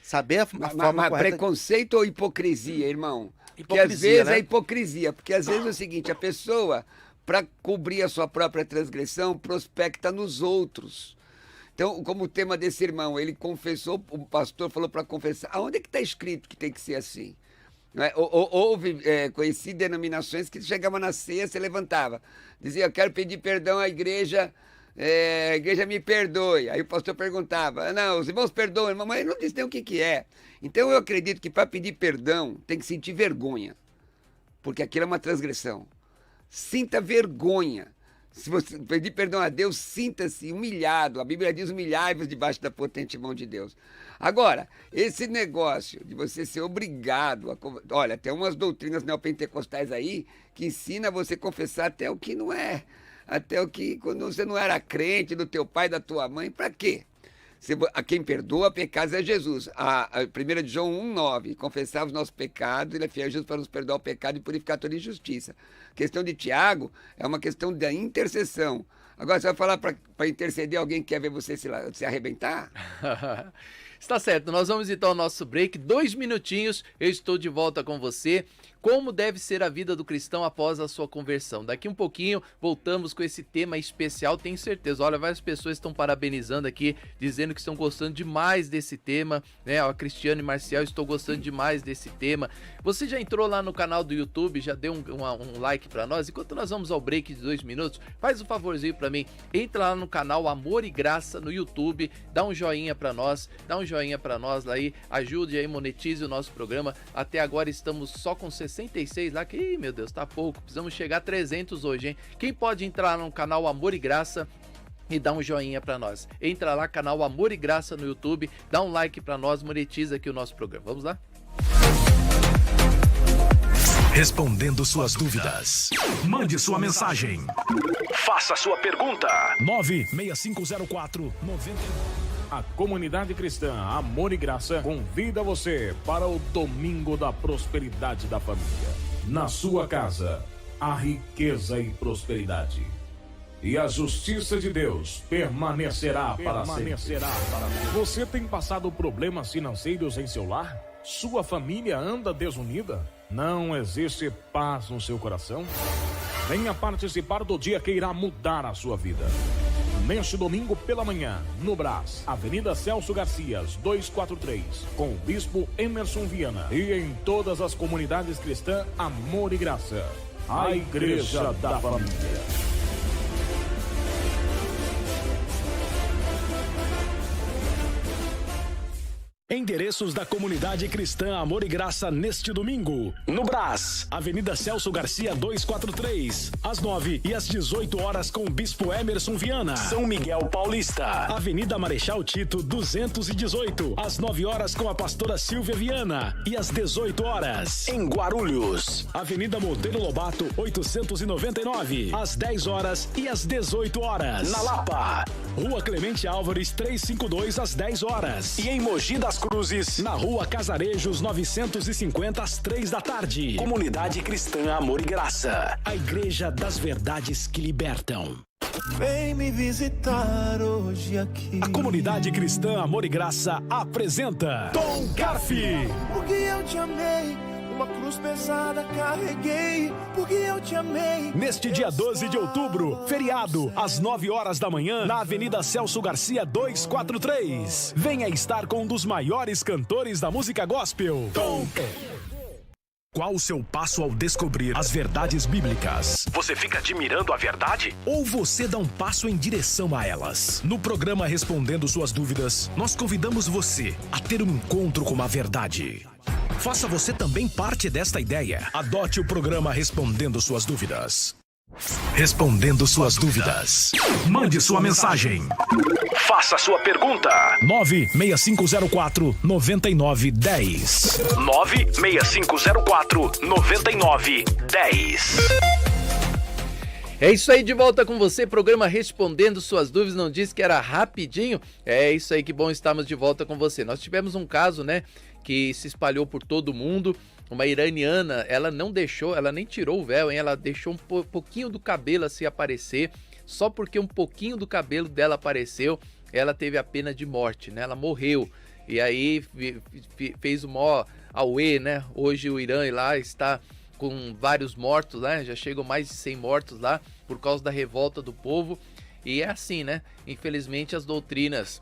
Saber a forma correta. Preconceito ou hipocrisia, irmão? Porque Hipocrisia, às vezes né? é hipocrisia. Porque às vezes é o seguinte, a pessoa, para cobrir a sua própria transgressão, prospecta nos outros. Então, como o tema desse irmão, ele confessou, o pastor falou para confessar. Aonde é que está escrito que tem que ser assim? Não é? Houve, conheci denominações que chegavam na ceia, se levantava. Dizia, eu quero pedir perdão à igreja, a igreja me perdoe. Aí o pastor perguntava, não, os irmãos perdoam, irmão, mas ele não diz nem o que é. Então eu acredito que para pedir perdão tem que sentir vergonha, porque aquilo é uma transgressão. Sinta vergonha. Se você pedir perdão a Deus, sinta-se humilhado. A Bíblia diz humilhai-vos debaixo da potente mão de Deus. Agora, esse negócio de você ser obrigado a... Olha, tem umas doutrinas neopentecostais aí que ensina você a confessar até o que não é. Até o que quando você não era crente, do teu pai, da tua mãe. Para quê? Quem perdoa pecados é Jesus. A 1 de João 1,9, confessar os nossos pecados, ele é fiel e justo para nos perdoar o pecado e purificar toda injustiça. A questão de Tiago é uma questão da intercessão. Agora, você vai falar para interceder alguém que quer ver você se arrebentar? Está certo, nós vamos então ao nosso break, 2 minutinhos, eu estou de volta com você. Como deve ser a vida do cristão após a sua conversão? Daqui um pouquinho voltamos com esse tema especial, tenho certeza. Olha, várias pessoas estão parabenizando aqui, dizendo que estão gostando demais desse tema, né? A Cristiane Marcial, estou gostando demais desse tema. Você já entrou lá no canal do YouTube, já deu um like para nós? Enquanto nós vamos ao break de 2 minutos, faz um favorzinho para mim, entra lá no canal Amor e Graça no YouTube, dá um joinha para nós, lá aí, ajude aí, monetize o nosso programa. Até agora estamos só com 66 lá, que, meu Deus, tá pouco, precisamos chegar a 300 hoje, hein? Quem pode entrar no canal Amor e Graça e dar um joinha pra nós? Entra lá, canal Amor e Graça no YouTube, dá um like pra nós, monetiza aqui o nosso programa. Vamos lá? Respondendo suas dúvidas. Mande sua mensagem. Faça sua pergunta. 96504-90. A comunidade cristã Amor e Graça convida você para o Domingo da Prosperidade da Família. Na sua casa, a riqueza e prosperidade. E a justiça de Deus permanecerá para sempre. Você tem passado problemas financeiros em seu lar? Sua família anda desunida? Não existe paz no seu coração? Venha participar do dia que irá mudar a sua vida. Neste domingo pela manhã, no Brás, Avenida Celso Garcias, 243, com o Bispo Emerson Viana. E em todas as comunidades cristãs, Amor e Graça. A Igreja da Família. Endereços da Comunidade Cristã Amor e Graça neste domingo. No Brás, Avenida Celso Garcia 243, às 9 e às 18 horas com o Bispo Emerson Viana. São Miguel Paulista, Avenida Marechal Tito 218, às 9 horas com a pastora Silvia Viana e às 18 horas. Em Guarulhos, Avenida Monteiro Lobato 899, às 10 horas e às 18 horas. Na Lapa, Rua Clemente Álvares 352, às 10 horas. E em Mogi das Cruzes, na Rua Casarejos 950, às 3 da tarde. Comunidade Cristã Amor e Graça, a igreja das verdades que libertam. Vem me visitar hoje aqui. A Comunidade Cristã Amor e Graça apresenta Tom Garfi. Porque eu te amei, uma cruz pesada carreguei. Porque eu te amei. Neste dia 12 de outubro, feriado, às 9 horas da manhã, na Avenida Celso Garcia 243. Venha estar com um dos maiores cantores da música gospel, Tom. Qual o seu passo ao descobrir as verdades bíblicas? Você fica admirando a verdade? Ou você dá um passo em direção a elas? No programa Respondendo Suas Dúvidas, nós convidamos você a ter um encontro com a verdade. Faça você também parte desta ideia. Adote o programa Respondendo Suas Dúvidas. Respondendo suas dúvidas. Mande sua mensagem. Faça sua pergunta. 96504-9910. 96504-9910. É isso aí, de volta com você, programa Respondendo Suas Dúvidas. Não disse que era rapidinho? É isso aí, que bom estarmos de volta com você. Nós tivemos um caso, né, que se espalhou por todo mundo. Uma iraniana, ela não deixou, ela nem tirou o véu, hein? Ela deixou um pouquinho do cabelo assim aparecer. Só porque um pouquinho do cabelo dela apareceu, ela teve a pena de morte, né? Ela morreu. E aí fez o maior auê, né? Hoje o Irã lá está com vários mortos, né? Já chegam mais de 100 mortos lá por causa da revolta do povo. E é assim, né? Infelizmente as doutrinas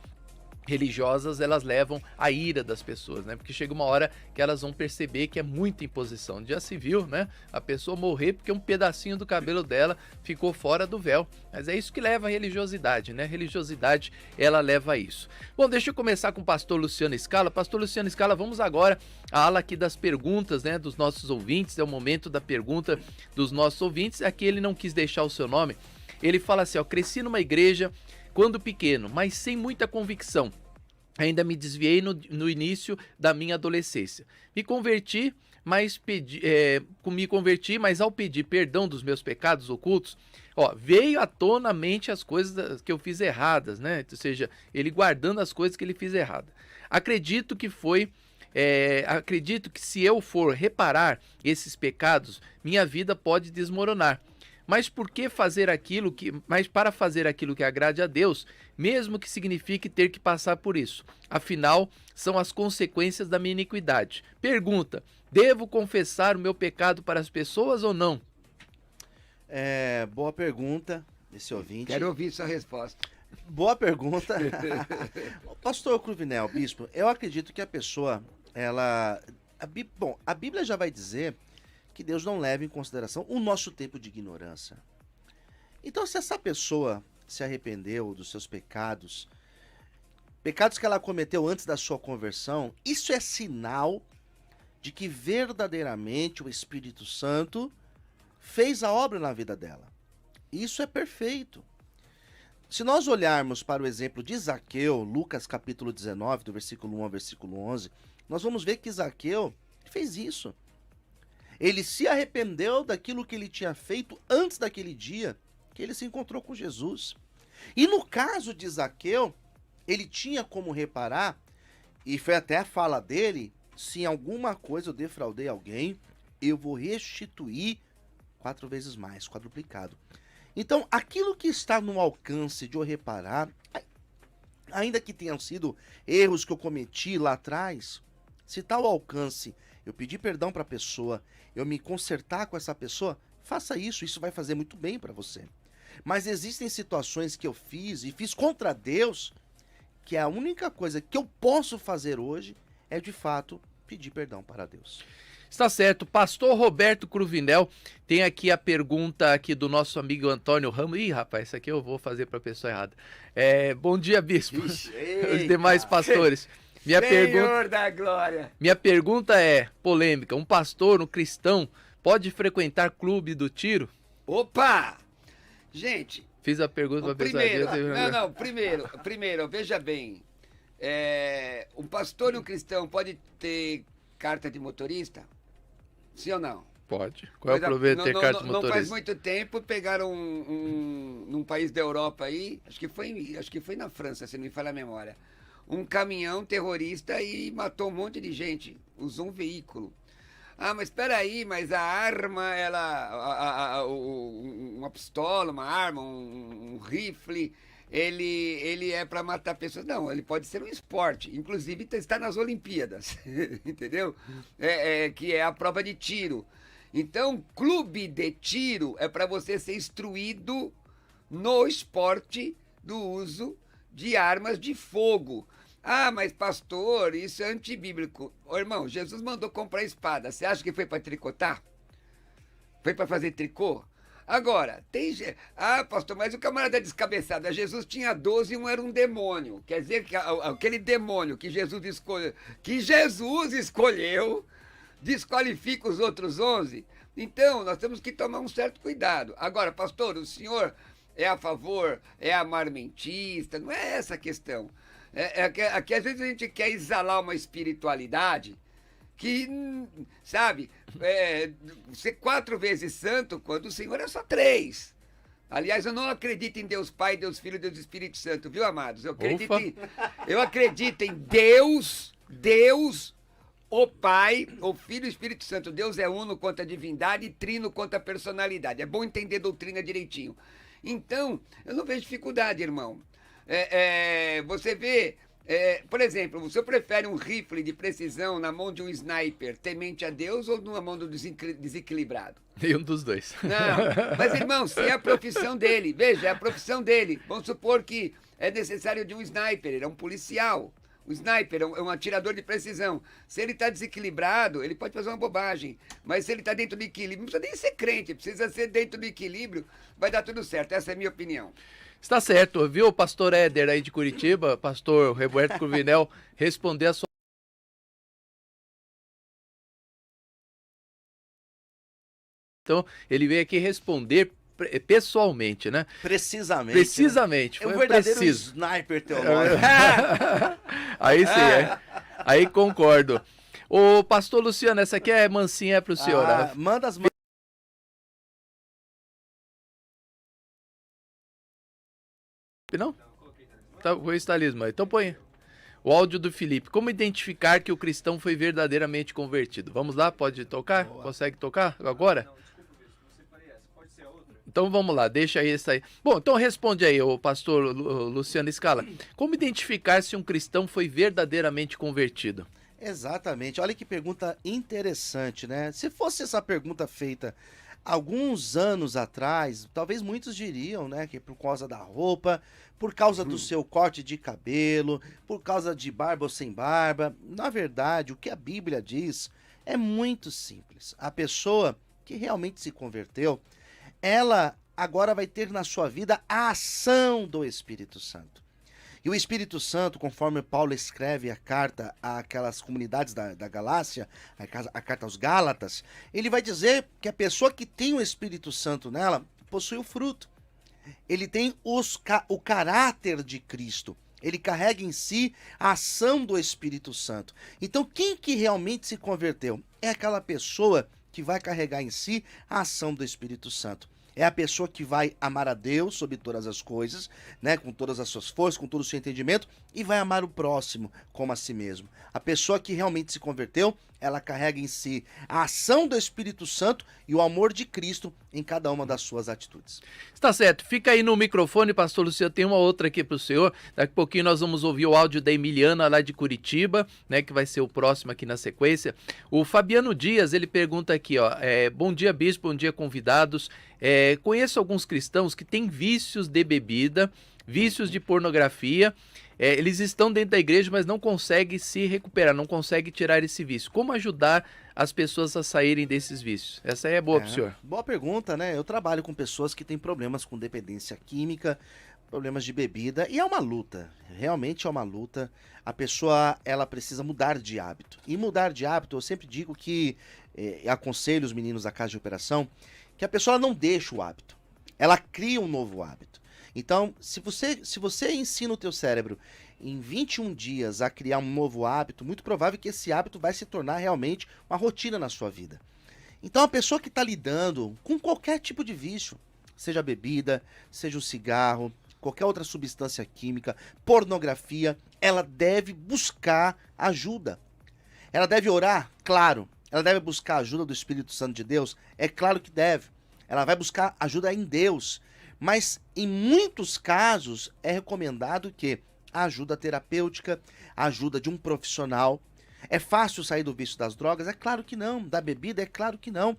religiosas, elas levam a ira das pessoas, né? Porque chega uma hora que elas vão perceber que é muita imposição. Já se viu, né? A pessoa morrer porque um pedacinho do cabelo dela ficou fora do véu. Mas é isso que leva a religiosidade, né? A religiosidade, ela leva a isso. Bom, deixa eu começar com o pastor Luciano Scala. Pastor Luciano Scala, vamos agora à ala aqui das perguntas, né? Dos nossos ouvintes. É o momento da pergunta dos nossos ouvintes. Aqui ele não quis deixar o seu nome. Ele fala assim, ó: cresci numa igreja quando pequeno, mas sem muita convicção. Ainda me desviei no início da minha adolescência. Me converti, mas ao pedir perdão dos meus pecados ocultos, veio à tona à mente as coisas que eu fiz erradas, né? Ou seja, ele guardando as coisas que ele fez errada. Acredito que se eu for reparar esses pecados, minha vida pode desmoronar. Mas para fazer aquilo que agrade a Deus, mesmo que signifique ter que passar por isso? Afinal, são as consequências da minha iniquidade. Pergunta: devo confessar o meu pecado para as pessoas ou não? Boa pergunta desse ouvinte. Quero ouvir sua resposta. Boa pergunta. Pastor Cruvinel, bispo, eu acredito que a pessoa, a Bíblia já vai dizer que Deus não leva em consideração o nosso tempo de ignorância. Então, se essa pessoa se arrependeu dos seus pecados que ela cometeu antes da sua conversão, isso é sinal de que verdadeiramente o Espírito Santo fez a obra na vida dela. Isso é perfeito. Se nós olharmos para o exemplo de Zaqueu, Lucas capítulo 19, do versículo 1 ao versículo 11, nós vamos ver que Zaqueu fez isso. Ele se arrependeu daquilo que ele tinha feito antes daquele dia que ele se encontrou com Jesus. E no caso de Zaqueu, ele tinha como reparar, e foi até a fala dele: se em alguma coisa eu defraudei alguém, eu vou restituir 4 vezes mais, quadruplicado. Então, aquilo que está no alcance de eu reparar, ainda que tenham sido erros que eu cometi lá atrás, se está ao alcance eu pedir perdão para a pessoa, eu me consertar com essa pessoa, faça isso, isso vai fazer muito bem para você. Mas existem situações que eu fiz contra Deus, que a única coisa que eu posso fazer hoje é, de fato, pedir perdão para Deus. Está certo. Pastor Roberto Cruvinel tem aqui a pergunta aqui do nosso amigo Antônio Ramos. Ih, rapaz, isso aqui eu vou fazer para a pessoa errada. Bom dia, bispo. Os demais pastores. Senhor da glória. Minha pergunta é polêmica. Um pastor, um cristão, pode frequentar clube do tiro? Opa! Gente, Fiz a pergunta para pensar. Primeiro, veja bem. Um pastor e um cristão pode ter carta de motorista? Sim ou não? Pode. Qual é o problema de ter carta de motorista? Não faz muito tempo, pegaram num país da Europa aí, acho que foi na França, se não me falha a memória, um caminhão terrorista e matou um monte de gente, usou um veículo. Ah, mas espera aí, mas a arma, uma pistola, uma arma, um rifle, ele é para matar pessoas. Não, ele pode ser um esporte, inclusive está nas Olimpíadas, entendeu? Que é a prova de tiro. Então, clube de tiro é para você ser instruído no esporte do uso de armas de fogo. Ah, mas pastor, isso é antibíblico. Ô, irmão, Jesus mandou comprar espada. Você acha que foi para tricotar? Foi para fazer tricô? Agora, Ah, pastor, mas o camarada é descabeçado. Jesus tinha 12 e um era um demônio. Quer dizer que aquele demônio que Jesus escolheu, desqualifica os outros 11? Então, nós temos que tomar um certo cuidado. Agora, pastor, o senhor é a favor, é armamentista? Não é essa a questão. Que às vezes a gente quer exalar uma espiritualidade que, sabe, ser 4 vezes santo quando o Senhor é só 3. Aliás, eu não acredito em Deus Pai, Deus Filho, Deus Espírito Santo, viu, amados? Eu acredito em Deus, o Pai, o Filho e o Espírito Santo. Deus é uno quanto a divindade e trino quanto a personalidade. É bom entender a doutrina direitinho. Então, eu não vejo dificuldade, irmão. Você vê, por exemplo, você prefere um rifle de precisão na mão de um sniper temente a Deus ou na mão do desequilibrado? Nenhum dos dois. Não, mas irmão, se é a profissão dele, veja, é a profissão dele. Vamos supor que é necessário de um sniper, ele é um policial. O sniper é um atirador de precisão. Se ele está desequilibrado, ele pode fazer uma bobagem. Mas se ele está dentro do equilíbrio, não precisa nem ser crente, precisa ser dentro do equilíbrio, vai dar tudo certo. Essa é a minha opinião. Está certo, viu, pastor Éder aí de Curitiba, pastor Roberto Cruvinel, responder a sua... Então, ele veio aqui responder pessoalmente, né? Precisamente. Precisamente. Foi um verdadeiro sniper teológico. Aí sim, aí concordo. Ô, pastor Luciano, essa aqui é mansinha para o senhor. Manda as Não? Tá, o estalismo. Então põe o áudio do Felipe. Como identificar que o cristão foi verdadeiramente convertido? Vamos lá, pode tocar? Consegue tocar agora? Então vamos lá, deixa aí essa aí. Bom, então responde aí, o pastor Luciano Scala. Como identificar se um cristão foi verdadeiramente convertido? Exatamente. Olha que pergunta interessante, né? Se fosse essa pergunta feita alguns anos atrás, talvez muitos diriam, né, que por causa da roupa, por causa do seu corte de cabelo, por causa de barba ou sem barba. Na verdade, o que a Bíblia diz é muito simples. A pessoa que realmente se converteu, ela agora vai ter na sua vida a ação do Espírito Santo. E o Espírito Santo, conforme Paulo escreve a carta àquelas comunidades da Galácia, a carta aos Gálatas, ele vai dizer que a pessoa que tem o Espírito Santo nela possui o fruto. Ele tem o caráter de Cristo. Ele carrega em si a ação do Espírito Santo. Então, quem que realmente se converteu? É aquela pessoa que vai carregar em si a ação do Espírito Santo. É a pessoa que vai amar a Deus sobre todas as coisas, né, com todas as suas forças, com todo o seu entendimento, e vai amar o próximo como a si mesmo. A pessoa que realmente se converteu, ela carrega em si a ação do Espírito Santo e o amor de Cristo em cada uma das suas atitudes. Está certo. Fica aí no microfone, pastor Luciano. Tem uma outra aqui para o senhor. Daqui a pouquinho nós vamos ouvir o áudio da Emiliana lá de Curitiba, né, que vai ser o próximo aqui na sequência. O Fabiano Dias, ele pergunta aqui, ó, bom dia, bispo, bom dia, convidados. Conheço alguns cristãos que têm vícios de bebida, vícios de pornografia. Eles estão dentro da igreja, mas não conseguem se recuperar, não conseguem tirar esse vício. Como ajudar as pessoas a saírem desses vícios? Essa aí é boa pro senhor. Boa pergunta, né? Eu trabalho com pessoas que têm problemas com dependência química, problemas de bebida, e é uma luta, realmente é uma luta. A pessoa, ela precisa mudar de hábito. E mudar de hábito, eu sempre digo que, aconselho os meninos da casa de operação, que a pessoa não deixa o hábito, ela cria um novo hábito. Então, se você ensina o teu cérebro em 21 dias a criar um novo hábito, muito provável que esse hábito vai se tornar realmente uma rotina na sua vida. Então, a pessoa que está lidando com qualquer tipo de vício, seja bebida, seja o cigarro, qualquer outra substância química, pornografia, ela deve buscar ajuda. Ela deve orar? Claro. Ela deve buscar a ajuda do Espírito Santo de Deus? É claro que deve. Ela vai buscar ajuda em Deus. Mas, em muitos casos, é recomendado que a ajuda terapêutica, a ajuda de um profissional. É fácil sair do vício das drogas? É claro que não. Da bebida? É claro que não.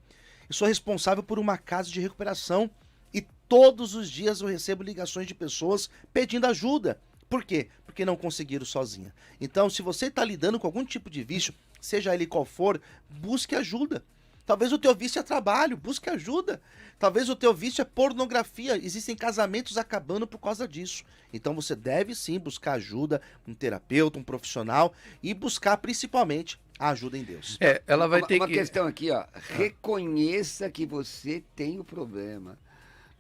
Eu sou responsável por uma casa de recuperação e todos os dias eu recebo ligações de pessoas pedindo ajuda. Por quê? Porque não conseguiram sozinha. Então, se você está lidando com algum tipo de vício, seja ele qual for, busque ajuda. Talvez o teu vício é trabalho, busque ajuda. Talvez o teu vício é pornografia, existem casamentos acabando por causa disso. Então você deve sim buscar ajuda, um terapeuta, um profissional e buscar principalmente a ajuda em Deus. Ela vai ter uma questão aqui, ó. Reconheça que você tem o problema.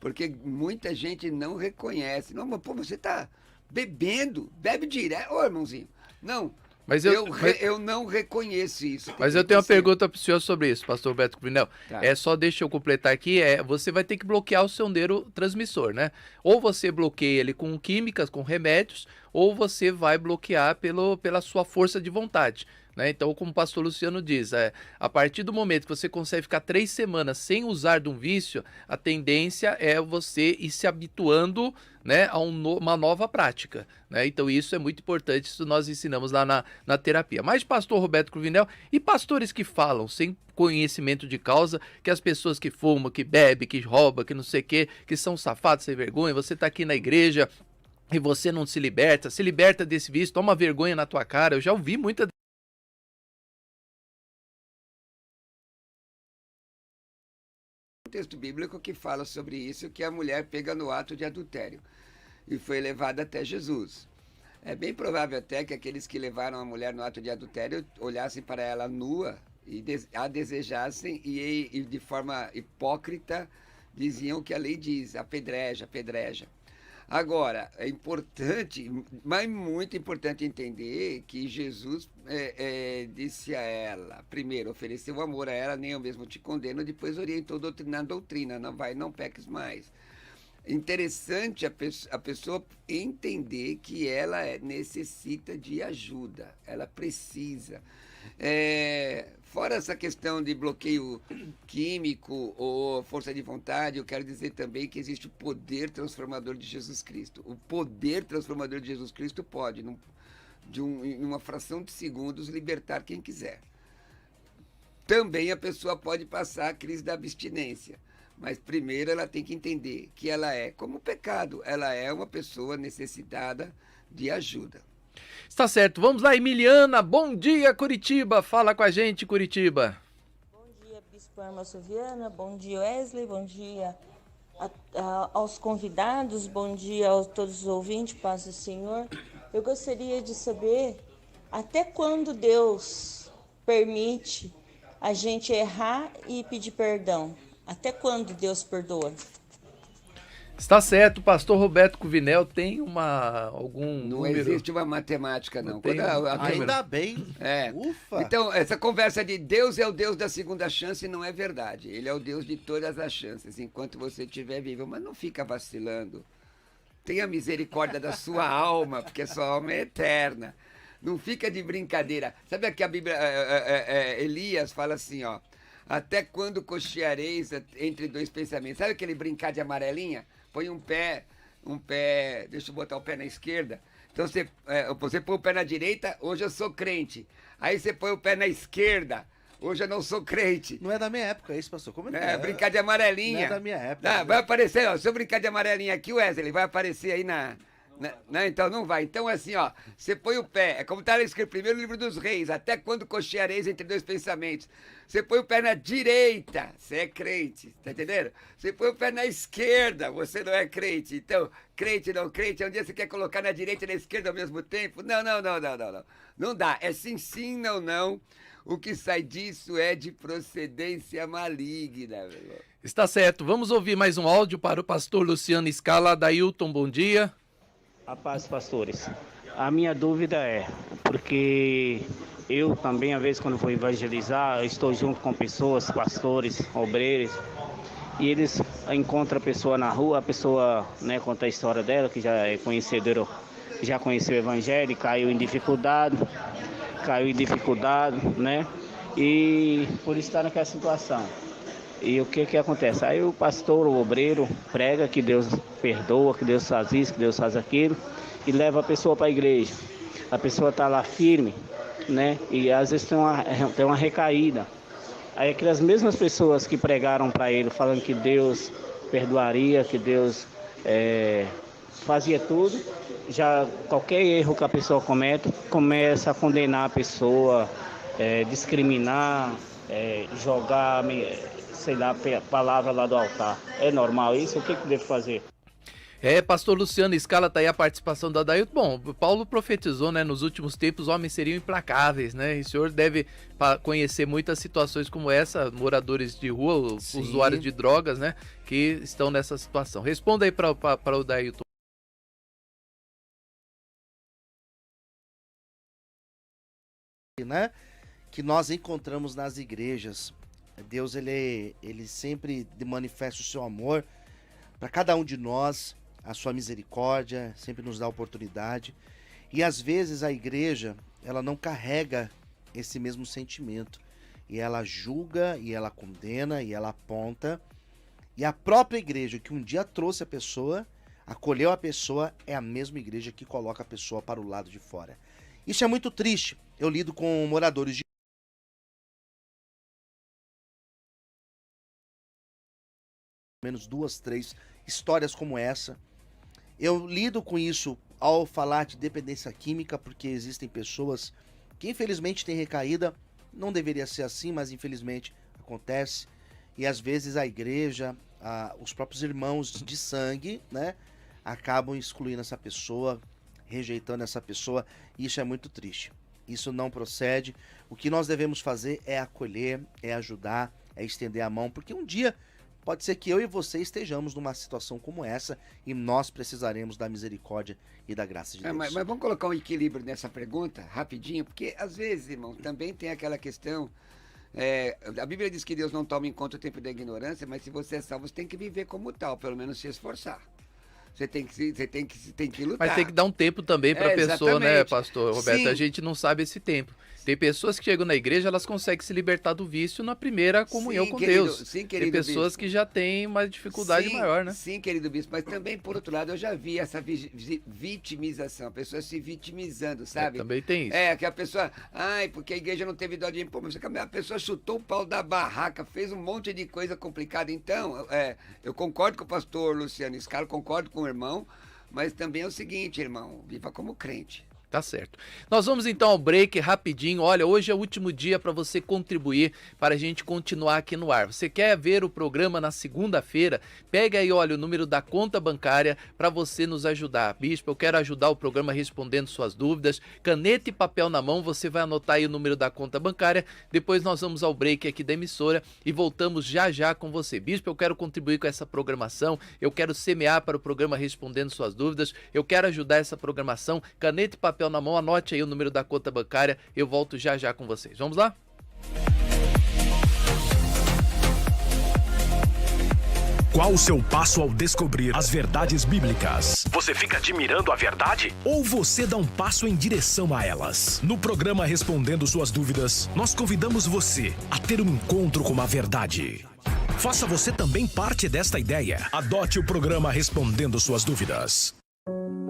Porque muita gente não reconhece. Não, mas pô, você tá bebendo, bebe direto. Ô, irmãozinho, não. Mas eu não reconheço isso. Mas eu tenho uma pergunta para o senhor sobre isso, pastor Roberto Cruvinel. Tá. Só deixa eu completar aqui, você vai ter que bloquear o seu neurotransmissor, né? Ou você bloqueia ele com químicas, com remédios, ou você vai bloquear pela sua força de vontade. Né? Então, como o pastor Luciano diz, a partir do momento que você consegue ficar 3 semanas sem usar de um vício, a tendência é você ir se habituando, né, a uma nova prática. Né? Então, isso é muito importante, isso nós ensinamos lá na terapia. Mas, pastor Roberto Cruvinel, e pastores que falam sem conhecimento de causa, que as pessoas que fumam, que bebem, que roubam, que não sei o quê, que são safados sem vergonha, você está aqui na igreja e você não se liberta desse vício, toma vergonha na tua cara. Eu já ouvi muita texto bíblico que fala sobre isso, que a mulher pega no ato de adultério e foi levada até Jesus. É bem provável até que aqueles que levaram a mulher no ato de adultério olhassem para ela nua e a desejassem e de forma hipócrita diziam o que a lei diz, apedreja, apedreja. Agora, é importante, mas muito importante entender que Jesus disse a ela, primeiro, ofereceu amor a ela, nem eu mesmo te condeno, depois orientou na doutrina, não peques mais. Interessante a pessoa entender que ela necessita de ajuda, ela precisa. Fora essa questão de bloqueio químico ou força de vontade, eu quero dizer também que existe o poder transformador de Jesus Cristo. O poder transformador de Jesus Cristo pode, em uma fração de segundos, libertar quem quiser. Também a pessoa pode passar a crise da abstinência, mas primeiro ela tem que entender que ela é, como o pecado, ela é uma pessoa necessitada de ajuda. Está certo, vamos lá, Emiliana, bom dia, Curitiba, fala com a gente, Curitiba. Bom dia, Bispo Hermoso Viana, bom dia, Wesley, bom dia aos convidados, bom dia a todos os ouvintes, paz do Senhor. Eu gostaria de saber até quando Deus permite a gente errar e pedir perdão, até quando Deus perdoa? Está certo, pastor Roberto Cruvinel tem algum Não número? existe uma matemática, não. Ainda bem. Ufa. Então, essa conversa de Deus é o Deus da segunda chance não é verdade. Ele é o Deus de todas as chances, enquanto você estiver vivo. Mas não fica vacilando. Tenha misericórdia da sua alma, porque a sua alma é eterna. Não fica de brincadeira. Sabe que a Bíblia, Elias fala assim, ó. Até quando cocheareis entre dois pensamentos? Sabe aquele brincar de amarelinha? Põe um pé, deixa eu botar o pé na esquerda. Então você põe o pé na direita, hoje eu sou crente. Aí você põe o pé na esquerda, hoje eu não sou crente. Não é da minha época isso, pastor. Como é? Brincar de amarelinha. Não é da minha época. Vai aparecer, ó, se eu brincar de amarelinha aqui, Wesley, vai aparecer aí Não, então não vai. Então, assim, ó, você põe o pé, é como está escrito primeiro no livro dos reis, até quando cocheareis entre dois pensamentos. Você põe o pé na direita, você é crente, tá entendendo? Você põe o pé na esquerda, você não é crente. Então, crente, não crente, um dia você quer colocar na direita e na esquerda ao mesmo tempo? Não. Não dá, é sim, não. O que sai disso é de procedência maligna, meu irmão. Está certo, vamos ouvir mais um áudio para o pastor Luciano Scala. Dailton, bom dia. A paz, pastores. A minha dúvida é, porque eu também, às vezes, quando vou evangelizar, eu estou junto com pessoas, pastores, obreiros, e eles encontram a pessoa na rua, a pessoa, né, conta a história dela, que já é conhecedora, já conheceu o evangelho, caiu em dificuldade, né, e por estar naquela situação. E o que acontece? Aí o pastor, o obreiro, prega que Deus perdoa, que Deus faz isso, que Deus faz aquilo, e leva a pessoa para a igreja. A pessoa está lá firme, né? E às vezes tem uma recaída. Aí aquelas mesmas pessoas que pregaram para ele, falando que Deus perdoaria, que Deus fazia tudo, já qualquer erro que a pessoa comete, começa a condenar a pessoa, discriminar, jogar... sei lá, palavra lá do altar. É normal isso? O que devo fazer? Pastor Luciano Scala, tá aí a participação da Dailton. Bom, Paulo profetizou, né, nos últimos tempos os homens seriam implacáveis, né, e o senhor deve conhecer muitas situações como essa, moradores de rua, sim, usuários de drogas, né, que estão nessa situação. Responda aí para o Dailton. Né, que nós encontramos nas igrejas. Deus, ele sempre manifesta o seu amor para cada um de nós, a sua misericórdia, sempre nos dá oportunidade. E às vezes a igreja, ela não carrega esse mesmo sentimento. E ela julga, e ela condena, e ela aponta. E a própria igreja que um dia trouxe a pessoa, acolheu a pessoa, é a mesma igreja que coloca a pessoa para o lado de fora. Isso é muito triste. Eu lido com moradores de menos 2, 3 histórias como essa. Eu lido com isso ao falar de dependência química, porque existem pessoas que infelizmente têm recaída. Não deveria ser assim, mas infelizmente acontece. E às vezes a igreja, os próprios irmãos de sangue, né, acabam excluindo essa pessoa, rejeitando essa pessoa. E isso é muito triste. Isso não procede. O que nós devemos fazer é acolher, é ajudar, é estender a mão, porque um dia pode ser que eu e você estejamos numa situação como essa e nós precisaremos da misericórdia e da graça de Deus. Mas vamos colocar um equilíbrio nessa pergunta, rapidinho, porque às vezes, irmão, também tem aquela questão, a Bíblia diz que Deus não toma em conta o tempo da ignorância, mas se você é salvo, você tem que viver como tal, pelo menos se esforçar. Você tem que lutar. Mas tem que dar um tempo também para a pessoa, exatamente, né, pastor Roberto? Sim. A gente não sabe esse tempo. Tem pessoas que chegam na igreja, elas conseguem se libertar do vício na primeira comunhão com Deus. Sim, tem pessoas bispo, que já têm uma dificuldade maior, né? Sim, querido bispo, mas também, por outro lado, eu já vi essa vitimização, a pessoa se vitimizando, sabe? Também tem isso. Que a pessoa, porque a igreja não teve dó de mim. Pô, mas a pessoa chutou o pau da barraca, fez um monte de coisa complicada. Então, eu concordo com o pastor Luciano Scala, concordo com o irmão, mas também é o seguinte, irmão, viva como crente. Tá certo. Nós vamos então ao break rapidinho. Olha, hoje é o último dia para você contribuir para a gente continuar aqui no ar. Você quer ver o programa na segunda-feira? Pega aí, olha, o número da conta bancária para você nos ajudar. Bispo, eu quero ajudar o programa respondendo suas dúvidas. Caneta e papel na mão, você vai anotar aí o número da conta bancária. Depois nós vamos ao break aqui da emissora e voltamos já com você. Bispo, eu quero contribuir com essa programação. Eu quero semear para o programa respondendo suas dúvidas. Eu quero ajudar essa programação. Caneta e papel na mão, anote aí o número da conta bancária, eu volto já com vocês. Vamos lá? Qual o seu passo ao descobrir as verdades bíblicas? Você fica admirando a verdade? Ou você dá um passo em direção a elas? No programa Respondendo Suas Dúvidas, nós convidamos você a ter um encontro com a verdade. Faça você também parte desta ideia. Adote o programa Respondendo Suas Dúvidas.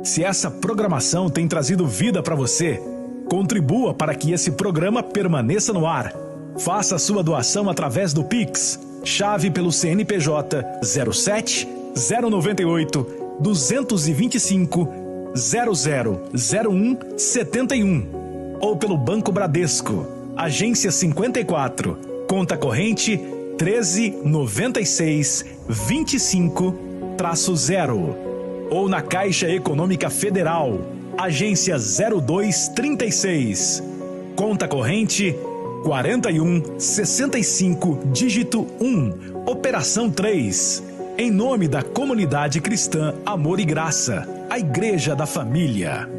Se essa programação tem trazido vida para você, contribua para que esse programa permaneça no ar. Faça a sua doação através do Pix, chave pelo CNPJ 07 098 225 000171 ou pelo Banco Bradesco, agência 54, conta corrente 139625-0, ou na Caixa Econômica Federal, agência 0236, conta corrente 4165, dígito 1, operação 3, em nome da Comunidade Cristã Amor e Graça, a Igreja da Família.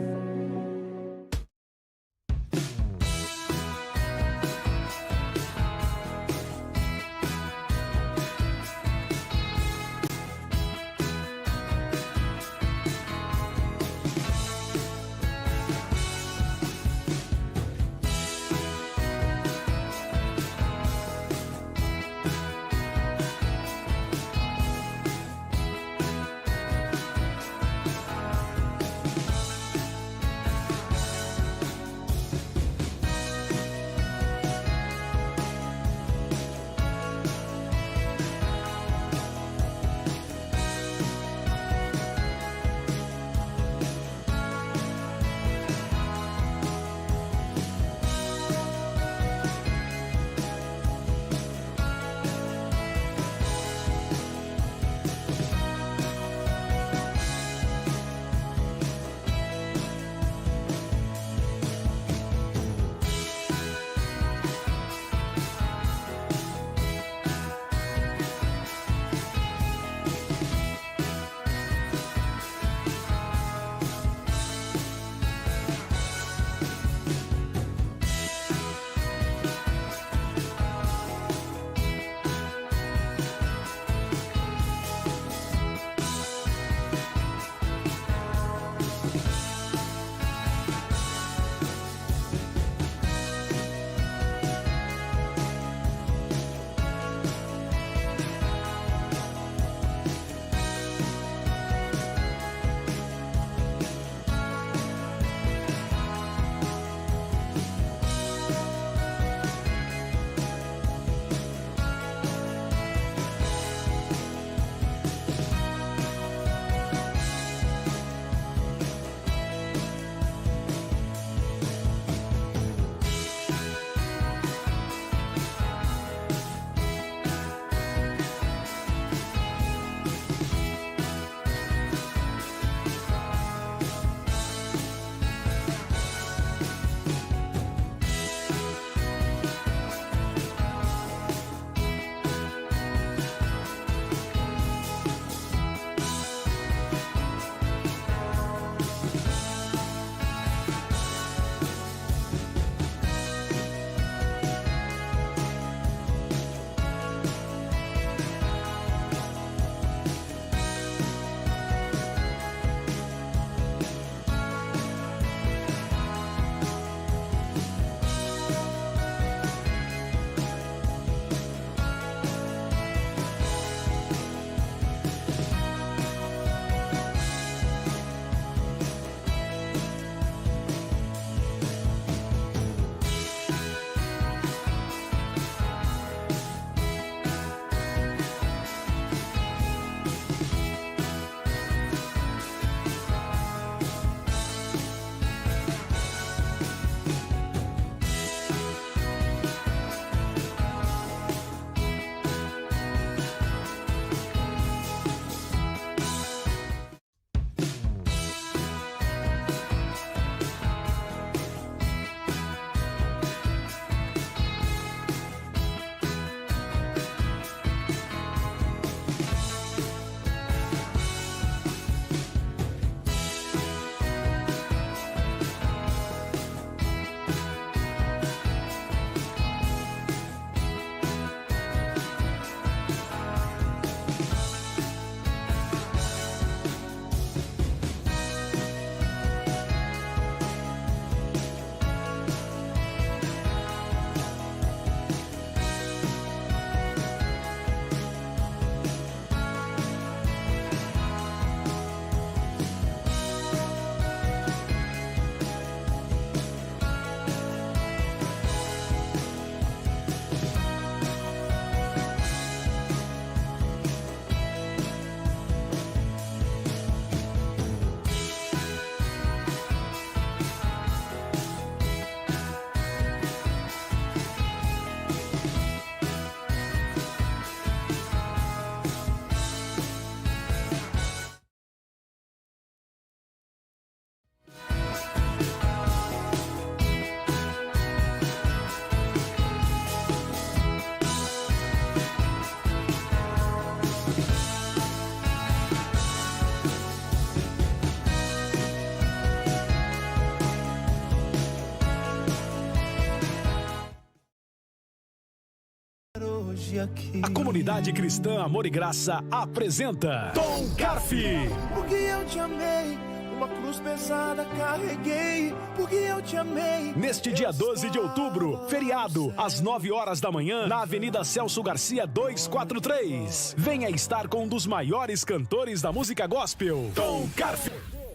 hoje aqui. A comunidade cristã Amor e Graça apresenta Tom Carfi. Porque eu te amei, uma cruz pesada carreguei. Porque eu te amei. Neste dia 12 de outubro, feriado, às 9 horas da manhã, na Avenida Celso Garcia 243. Venha estar com um dos maiores cantores da música gospel, Tom Carfi.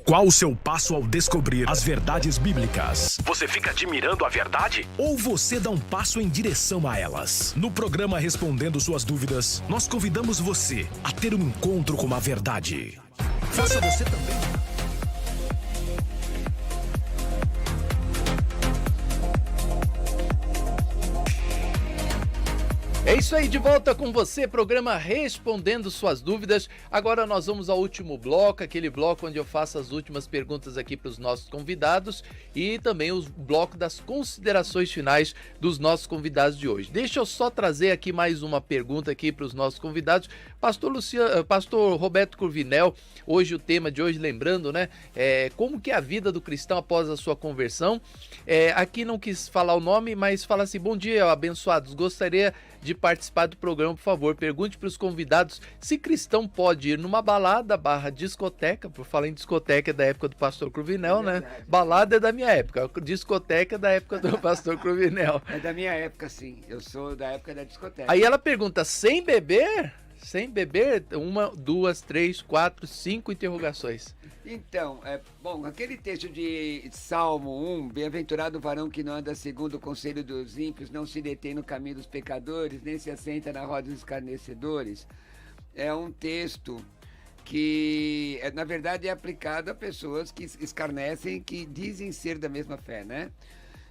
Qual o seu passo ao descobrir as verdades bíblicas? Você fica admirando a verdade? Ou você dá um passo em direção a elas? No programa Respondendo Suas Dúvidas, nós convidamos você a ter um encontro com a verdade. Faça você também. É isso aí, de volta com você, programa Respondendo Suas Dúvidas. Agora nós vamos ao último bloco, aquele bloco onde eu faço as últimas perguntas aqui para os nossos convidados e também o bloco das considerações finais dos nossos convidados de hoje. Deixa eu só trazer aqui mais uma pergunta aqui para os nossos convidados. Pastor Roberto Cruvinel, hoje o tema de hoje, lembrando, né, como que é a vida do cristão após a sua conversão. Aqui não quis falar o nome, mas fala assim: bom dia, abençoados, gostaria de participar do programa, por favor, pergunte para os convidados se cristão pode ir numa balada / discoteca. Por falar em discoteca, é da época do pastor Cruvinel, né? Balada é da minha época, discoteca é da época do pastor Cruvinel. É da minha época, sim. Eu sou da época da discoteca. Aí ela pergunta: sem beber? Sem beber? 1, 2, 3, 4, 5 interrogações. Então, bom, aquele texto de Salmo 1, bem-aventurado o varão que não anda segundo o conselho dos ímpios, não se detém no caminho dos pecadores, nem se assenta na roda dos escarnecedores, é um texto que, na verdade, é aplicado a pessoas que escarnecem, que dizem ser da mesma fé, né?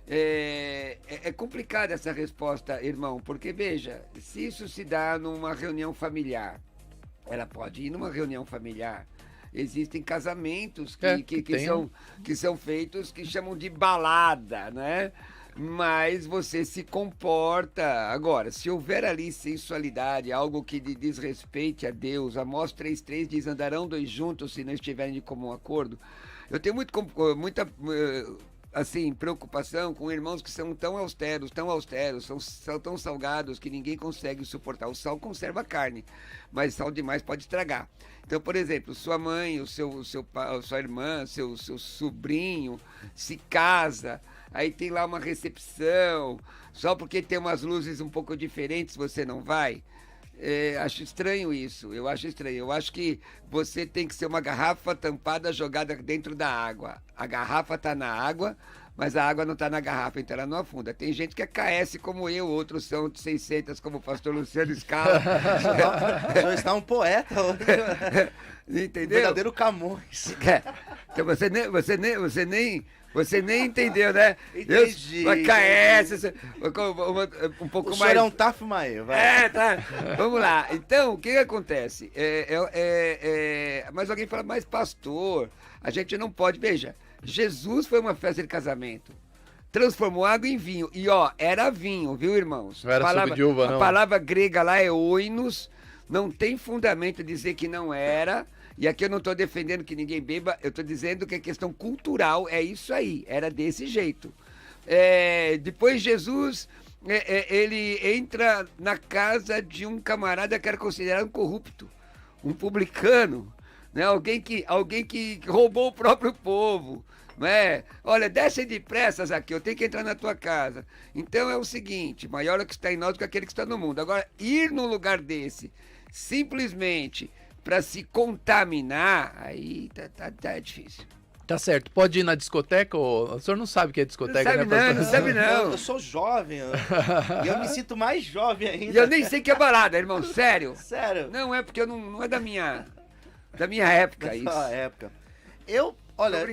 É complicada essa resposta, irmão, porque, veja, se isso se dá numa reunião familiar, ela pode ir numa reunião familiar. Existem casamentos que são feitos, que chamam de balada, né? Mas você se comporta. Agora, se houver ali sensualidade, algo que desrespeite a Deus, Amós 3,3 diz: andarão dois juntos se não estiverem de comum acordo. Eu tenho muita assim, preocupação com irmãos que são tão austeros, são tão salgados que ninguém consegue suportar. O sal conserva a carne, mas sal demais pode estragar. Então, por exemplo, sua mãe, sua irmã, seu sobrinho se casa, aí tem lá uma recepção, só porque tem umas luzes um pouco diferentes você não vai. Acho estranho isso, eu acho estranho. Eu acho que você tem que ser uma garrafa tampada, jogada dentro da água. A garrafa está na água, mas a água não está na garrafa, então ela não afunda. Tem gente que é KS como eu, outros são de 600 como o pastor Luciano Scala. O senhor está um poeta hoje. Entendeu? Um verdadeiro Camões. Então você nem entendeu, né? Entendi. Uma KS, um pouco o mais... senhor é um Taf Mae, vai. Tá. Vamos lá. Então, o que acontece? Mas alguém fala: mas pastor, a gente não pode... Veja, Jesus foi uma festa de casamento. Transformou água em vinho. E, era vinho, viu, irmãos? Não era suco de uva, não. A palavra grega lá é oinos. Não tem fundamento dizer que não era... E aqui eu não estou defendendo que ninguém beba, eu estou dizendo que a questão cultural é isso aí, era desse jeito. Depois Jesus, ele entra na casa de um camarada que era considerado um corrupto, um publicano, né? Alguém que roubou o próprio povo. Né? Olha, desce depressa, Zaqueu, eu tenho que entrar na tua casa. Então é o seguinte: maior é o que está em nós do que aquele que está no mundo. Agora, ir num lugar desse, simplesmente para se contaminar, aí tá difícil. Tá certo. Pode ir na discoteca? Ou... O senhor não sabe o que é discoteca, Não sabe não. Eu sou jovem, e eu me sinto mais jovem ainda. E eu nem sei que é balada, irmão, sério. Sério? Não é porque não é da minha época isso. Da época. Olha,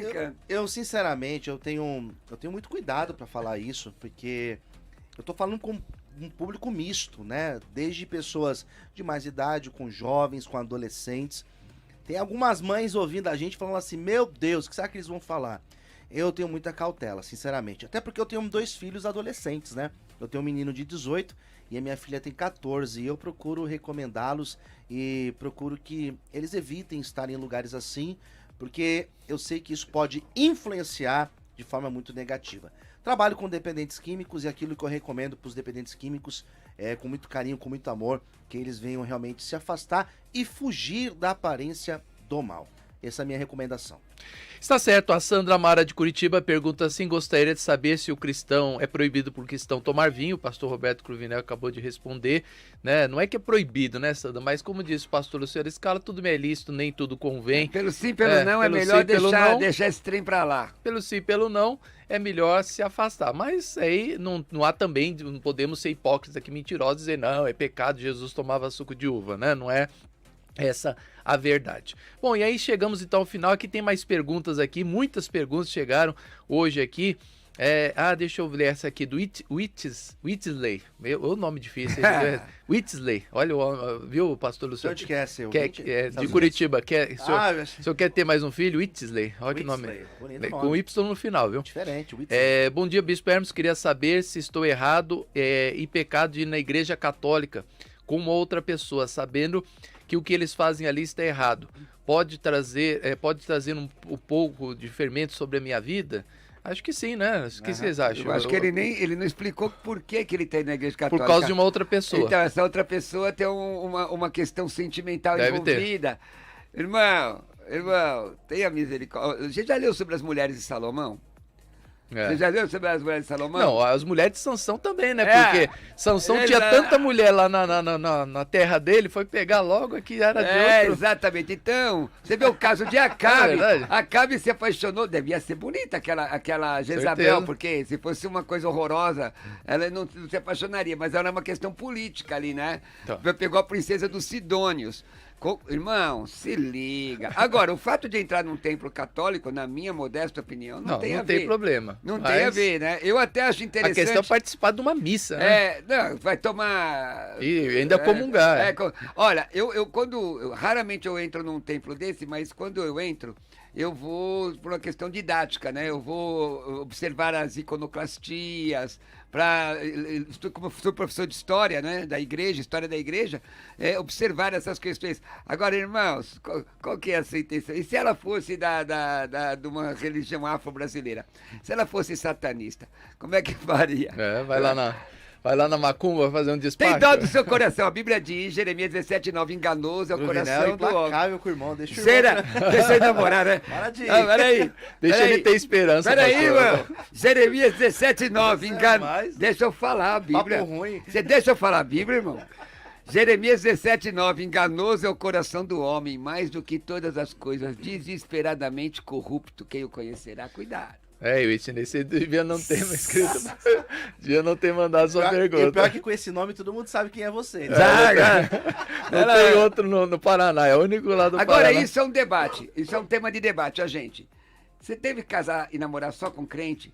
eu sinceramente, eu tenho muito cuidado para falar isso, porque eu tô falando com um público misto, né? Desde pessoas de mais idade, com jovens, com adolescentes. Tem algumas mães ouvindo a gente falando assim: meu Deus, o que será que eles vão falar? Eu tenho muita cautela, sinceramente. Até porque eu tenho 2 filhos adolescentes, né? Eu tenho um menino de 18 e a minha filha tem 14. E eu procuro recomendá-los e procuro que eles evitem estar em lugares assim, porque eu sei que isso pode influenciar de forma muito negativa. Trabalho com dependentes químicos e aquilo que eu recomendo para os dependentes químicos é com muito carinho, com muito amor, que eles venham realmente se afastar e fugir da aparência do mal. Essa é a minha recomendação. Está certo, a Sandra Mara de Curitiba pergunta assim, gostaria de saber se o cristão é proibido por cristão tomar vinho, o pastor Roberto Cruvinel acabou de responder, né? Não é que é proibido, né, Sandra, mas como disse o pastor Luciano Scala, tudo é lícito, nem tudo convém. Pelo sim, pelo não, é melhor deixar esse trem pra lá. Pelo sim, pelo não, é melhor se afastar, mas aí não há também, não podemos ser hipócritas aqui, mentirosos, dizer não, é pecado, Jesus tomava suco de uva, né, não é essa a verdade. Bom, e aí chegamos então ao final, aqui tem mais perguntas aqui, muitas perguntas chegaram hoje aqui. Deixa eu ler essa aqui do Whitley, o nome difícil, Whitley, olha, viu, pastor Luciano? Onde que é seu? De Curitiba, o senhor quer ter mais um filho? Whitley, olha que nome, com Y no final, viu? Diferente, bom dia, Bispo Hermes, queria saber se estou errado e pecado de ir na igreja católica com uma outra pessoa, sabendo que o que eles fazem ali está errado. Pode trazer um pouco de fermento sobre a minha vida? Acho que sim, né? O que vocês acham? Eu acho que ele não explicou por que ele está na igreja católica. Por causa de uma outra pessoa. Então, essa outra pessoa tem uma questão sentimental envolvida. Irmão, tenha misericórdia. Você já leu sobre as mulheres de Salomão? Você já leu sobre as mulheres de Salomão? Não, as mulheres de Sansão também, né? Porque Sansão tinha tanta mulher lá na terra dele, foi pegar logo a que era de outro. Exatamente. Então, você vê o caso de Acabe. Acabe se apaixonou, devia ser bonita aquela Jezabel, certeza. Porque se fosse uma coisa horrorosa, ela não se apaixonaria, mas era uma questão política ali, né? Então. Pegou a princesa dos Sidônios. Irmão, se liga. Agora, o fato de entrar num templo católico, na minha modesta opinião, não tem a ver. Não tem problema. Não tem a ver, né? Eu até acho interessante. A questão é participar de uma missa, né? Não, vai tomar... E ainda comungar. Olha, raramente eu entro num templo desse, mas quando eu entro, eu vou por uma questão didática, né? Eu vou observar as iconoclastias, como sou professor de história, né, história da igreja, observar essas questões. Agora, irmãos, qual que é a sua intenção? E se ela fosse de uma religião afro-brasileira? Se ela fosse satanista, como é que faria? Vai lá na macumba fazer um despacho. Tem dó do seu coração. A Bíblia diz, Jeremias 17:9, enganoso é o coração do homem. Com o irmão, deixa ele namorar, né? Para de ir. Peraí. Deixa ele ter esperança. Peraí, mano. Jeremias 17:9, enganoso. Deixa eu falar a Bíblia. Papo ruim. Você deixa eu falar a Bíblia, irmão? Jeremias 17:9, enganoso é o coração do homem, mais do que todas as coisas, desesperadamente corrupto. Quem o conhecerá? Cuidado. Whitney, você devia não ter escrito. Devia não ter mandado sua pergunta. E pior que com esse nome todo mundo sabe quem é você. Né? Não tem outro no Paraná, é o único lá do Paraná. Agora, isso é um debate. Isso é um tema de debate, gente. Você teve que casar e namorar só com crente?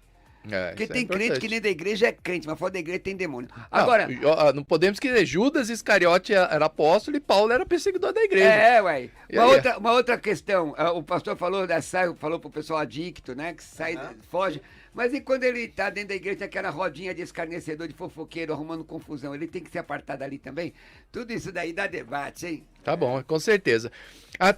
Porque tem crente que nem da igreja é crente, mas fora da igreja tem demônio. Agora, não podemos dizer, Judas Iscariote era apóstolo e Paulo era perseguidor da igreja. Ué. Uma outra questão, o pastor falou pro pessoal adicto, né, que sai, foge. Mas e quando ele tá dentro da igreja, aquela rodinha de escarnecedor, de fofoqueiro, arrumando confusão, ele tem que se apartar dali também? Tudo isso daí dá debate, hein? Tá bom, com certeza.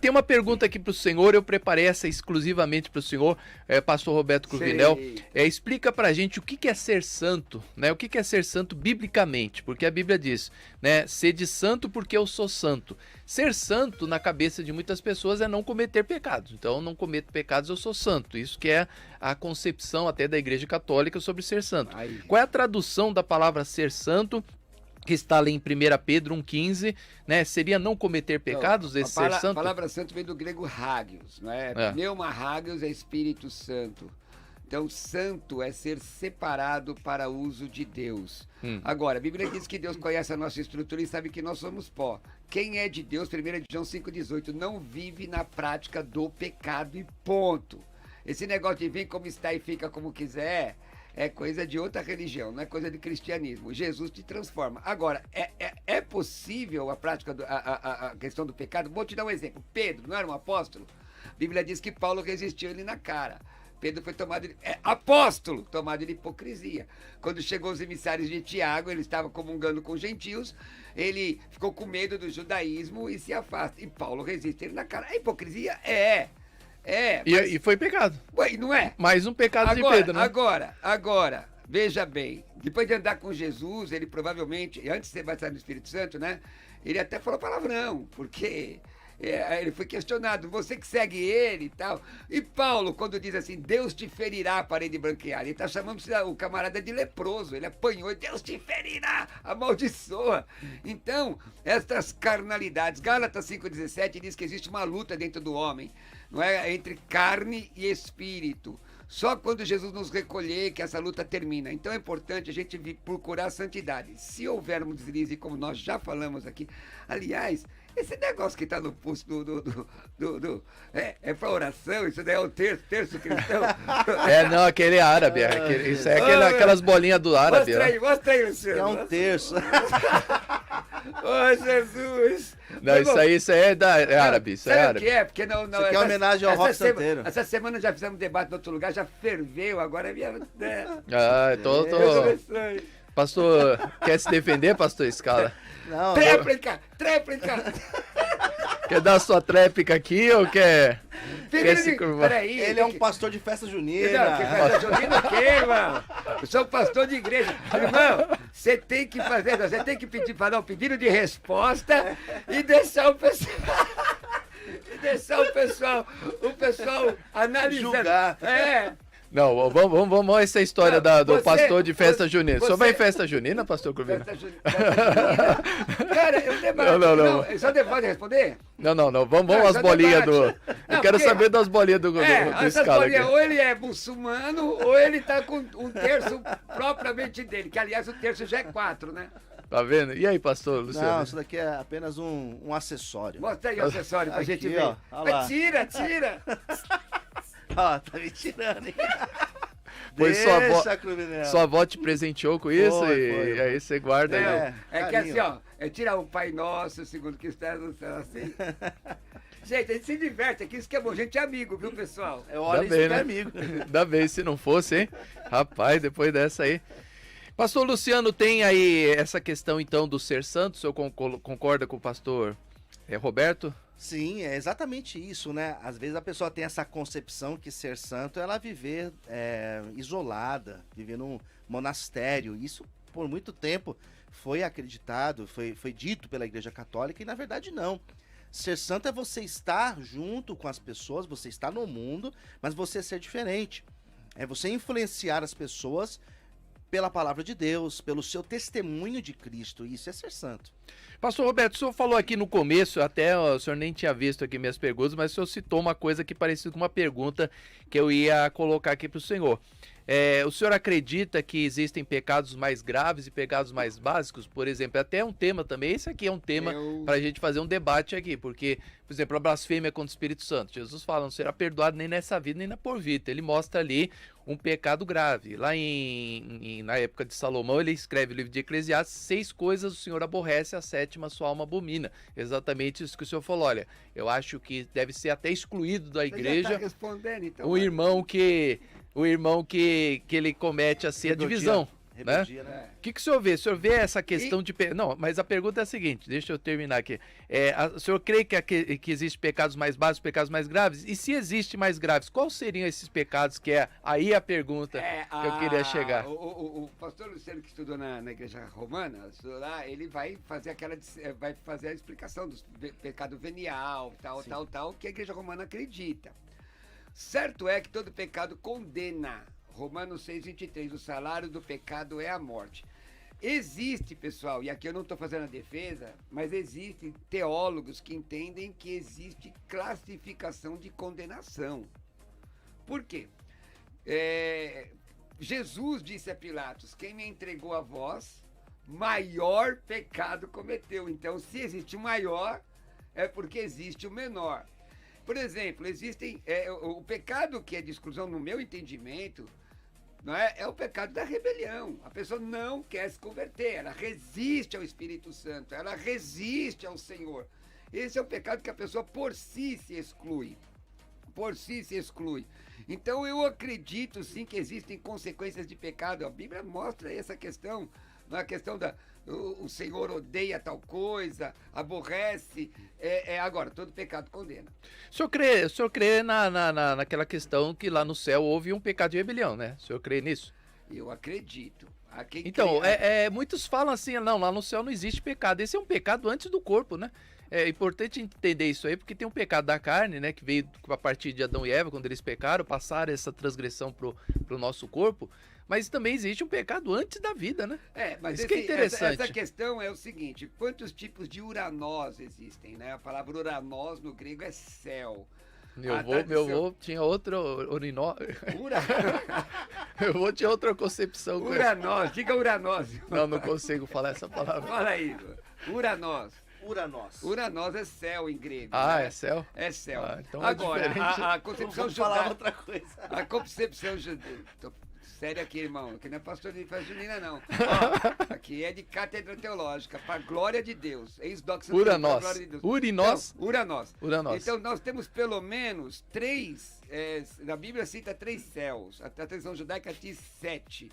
Tem uma pergunta aqui pro senhor, eu preparei essa exclusivamente pro senhor, pastor Roberto Cruvinel. Explica pra gente o que é ser santo, né? O que é ser santo biblicamente, porque a Bíblia diz, né? Sede santo porque eu sou santo. Ser santo, na cabeça de muitas pessoas, é não cometer pecados. Então, não cometo pecados, eu sou santo. Isso que é a concepção até da Igreja Católica sobre ser santo. Qual é a tradução da palavra ser santo? Que está ali em 1 Pedro 1,15, né? Seria não cometer pecados, esse ser santo? A palavra santo vem do grego hagios, não é? Pneuma hagios é Espírito Santo. Então, santo é ser separado para uso de Deus. Agora, a Bíblia diz que Deus conhece a nossa estrutura e sabe que nós somos pó. Quem é de Deus, 1 João 5,18, não vive na prática do pecado e ponto. Esse negócio de vem como está e fica como quiser... é coisa de outra religião, não é coisa de cristianismo. Jesus te transforma. Agora, é possível a prática, a questão do pecado? Vou te dar um exemplo. Pedro, não era um apóstolo? A Bíblia diz que Paulo resistiu ele na cara. Pedro foi tomado de... apóstolo, tomado de hipocrisia. Quando chegou os emissários de Tiago, ele estava comungando com gentios, ele ficou com medo do judaísmo e se afasta. E Paulo resiste ele na cara. A hipocrisia E foi pecado. Ué, não é? Mais um pecado de Pedro, né? Agora, veja bem, depois de andar com Jesus, ele provavelmente, antes de ser batizado no Espírito Santo, né? Ele até falou palavrão, porque ele foi questionado, você que segue ele e tal. E Paulo, quando diz assim, Deus te ferirá a parede branquear, ele está chamando o camarada de leproso, ele apanhou, Deus te ferirá, amaldiçoa. Então, estas carnalidades, Gálatas 5,17 diz que existe uma luta dentro do homem, não é? Entre carne e espírito. Só quando Jesus nos recolher que essa luta termina. Então é importante a gente procurar a santidade. Se houver um deslize, como nós já falamos aqui, aliás, esse negócio que está no pulso é para oração, isso daí é o terço cristão. Não, aquele árabe. Isso é aquelas bolinhas do árabe. Mostra aí, Luciano. É um terço. Oh, Jesus! Não, isso aí é árabe. Isso é árabe. O que é? Porque não, isso aqui é homenagem ao rock santeiro. Essa semana já fizemos debate em outro lugar, já ferveu, agora é minha... tô... Pastor, quer se defender, pastor Scala? Não, Tréplica! Quer dar sua tréplica aqui ou quer se curvar? Peraí, ele é um pastor de festa junina. Não, que festa junina o quê, irmão? Eu sou pastor de igreja. Irmão, você tem que pedir para dar um pedido de resposta e deixar o pessoal analisando. Julgar. Não, vamos essa história do pastor de festa junina. O senhor vai em festa junina, pastor Curvino? Festa junina. Cara, eu debato. Não. Só pode responder? Não. Vamos às bolinhas do... Eu quero saber das bolinhas do essas Scala bolinhas, aqui. ou ele é muçulmano, ou ele tá com um terço propriamente dele, que aliás o terço já é 4, né? Tá vendo? E aí, pastor Luciano? Não, isso daqui é apenas um acessório. Mostra aí o acessório pra gente ver. Ó, lá. Tira! Ó, tá me tirando, hein? Pois Cruvinel. sua avó te presenteou com isso Foi. e aí você guarda aí. É que assim, ó, tirar o Pai Nosso, segundo que está no céu, assim. Gente, a gente se diverte aqui, isso que é bom, gente é amigo, viu, pessoal? Olha, isso bem, que é né? amigo. Ainda bem, se não fosse, hein? Rapaz, depois dessa aí. Pastor Luciano, tem aí essa questão, então, do ser santo, o senhor concorda com o pastor Roberto? Sim, é exatamente isso, né? Às vezes a pessoa tem essa concepção que ser santo é ela viver isolada, viver num monastério. Isso, por muito tempo, foi acreditado, foi dito pela Igreja Católica e, na verdade, não. Ser santo é você estar junto com as pessoas, você estar no mundo, mas você ser diferente. É você influenciar as pessoas pela palavra de Deus, pelo seu testemunho de Cristo. Isso é ser santo. Pastor Roberto, o senhor falou aqui no começo, até o senhor nem tinha visto aqui minhas perguntas, mas o senhor citou uma coisa que parecia com uma pergunta que eu ia colocar aqui para o senhor. O senhor acredita que existem pecados mais graves e pecados mais básicos? Por exemplo, até um tema também, esse aqui é um tema para a gente fazer um debate aqui, porque, por exemplo, a blasfêmia contra o Espírito Santo. Jesus fala, não será perdoado nem nessa vida nem na porvida. Ele mostra ali um pecado grave. Lá na época de Salomão, ele escreve o livro de Eclesiastes, 6 coisas o Senhor aborrece, a 7ª sua alma abomina. Exatamente isso que o senhor falou. Olha, eu acho que deve ser até excluído da igreja. Você já tá respondendo, então. O irmão que ele comete assim a divisão. Rebeldia, né? O que o senhor vê? O senhor vê essa questão de... Não, mas a pergunta é a seguinte, deixa eu terminar aqui. O senhor crê que existem pecados mais básicos, pecados mais graves? E se existem mais graves, quais seriam esses pecados que é aí a pergunta que eu queria chegar? O pastor Luciano, que estudou na igreja romana, lá, ele vai fazer a explicação do pecado venial, tal, que a igreja romana acredita. Certo é que todo pecado condena. Romanos 6,23, o salário do pecado é a morte. Existe, pessoal, e aqui eu não estou fazendo a defesa, mas existem teólogos que entendem que existe classificação de condenação. Por quê? Jesus disse a Pilatos, quem me entregou a vós, maior pecado cometeu. Então, se existe o maior, é porque existe o menor. Por exemplo, existem o pecado que é de exclusão, no meu entendimento, não é o pecado da rebelião. A pessoa não quer se converter, ela resiste ao Espírito Santo, ela resiste ao Senhor. Esse é o pecado que a pessoa por si se exclui. Então eu acredito sim que existem consequências de pecado. A Bíblia mostra essa questão Não é questão da... O Senhor odeia tal coisa, aborrece. Agora, todo pecado condena. O senhor crê naquela questão que lá no céu houve um pecado de rebelião, né? O senhor crê nisso? Eu acredito. Então, muitos falam assim, não, lá no céu não existe pecado. Esse é um pecado antes do corpo, né? É importante entender isso aí, porque tem um pecado da carne, né? Que veio a partir de Adão e Eva, quando eles pecaram, passaram essa transgressão pro nosso corpo. Mas também existe um pecado antes da vida, né? Mas isso que é interessante. Essa questão é o seguinte, quantos tipos de uranós existem, né? A palavra uranós no grego é céu. Meu avô tinha outra urinó. Meu avô tinha outra concepção. Uranós, diga uranós. Não consigo falar essa palavra. Fala aí, uranós. Uranós é céu em grego. Ah, né? É céu? É céu. Então agora, é diferente. a concepção judaica... falar outra coisa. A concepção judaica... Sério aqui, irmão, aqui não é pastor de festa junina, não. Ó, aqui é de cátedra teológica, para a glória de Deus. Eis doxa Uranós. glória de Deus. Urinós? Então, uranós. Uranós. Então, nós temos pelo menos 3, na Bíblia cita 3 céus, a tradição judaica diz 7.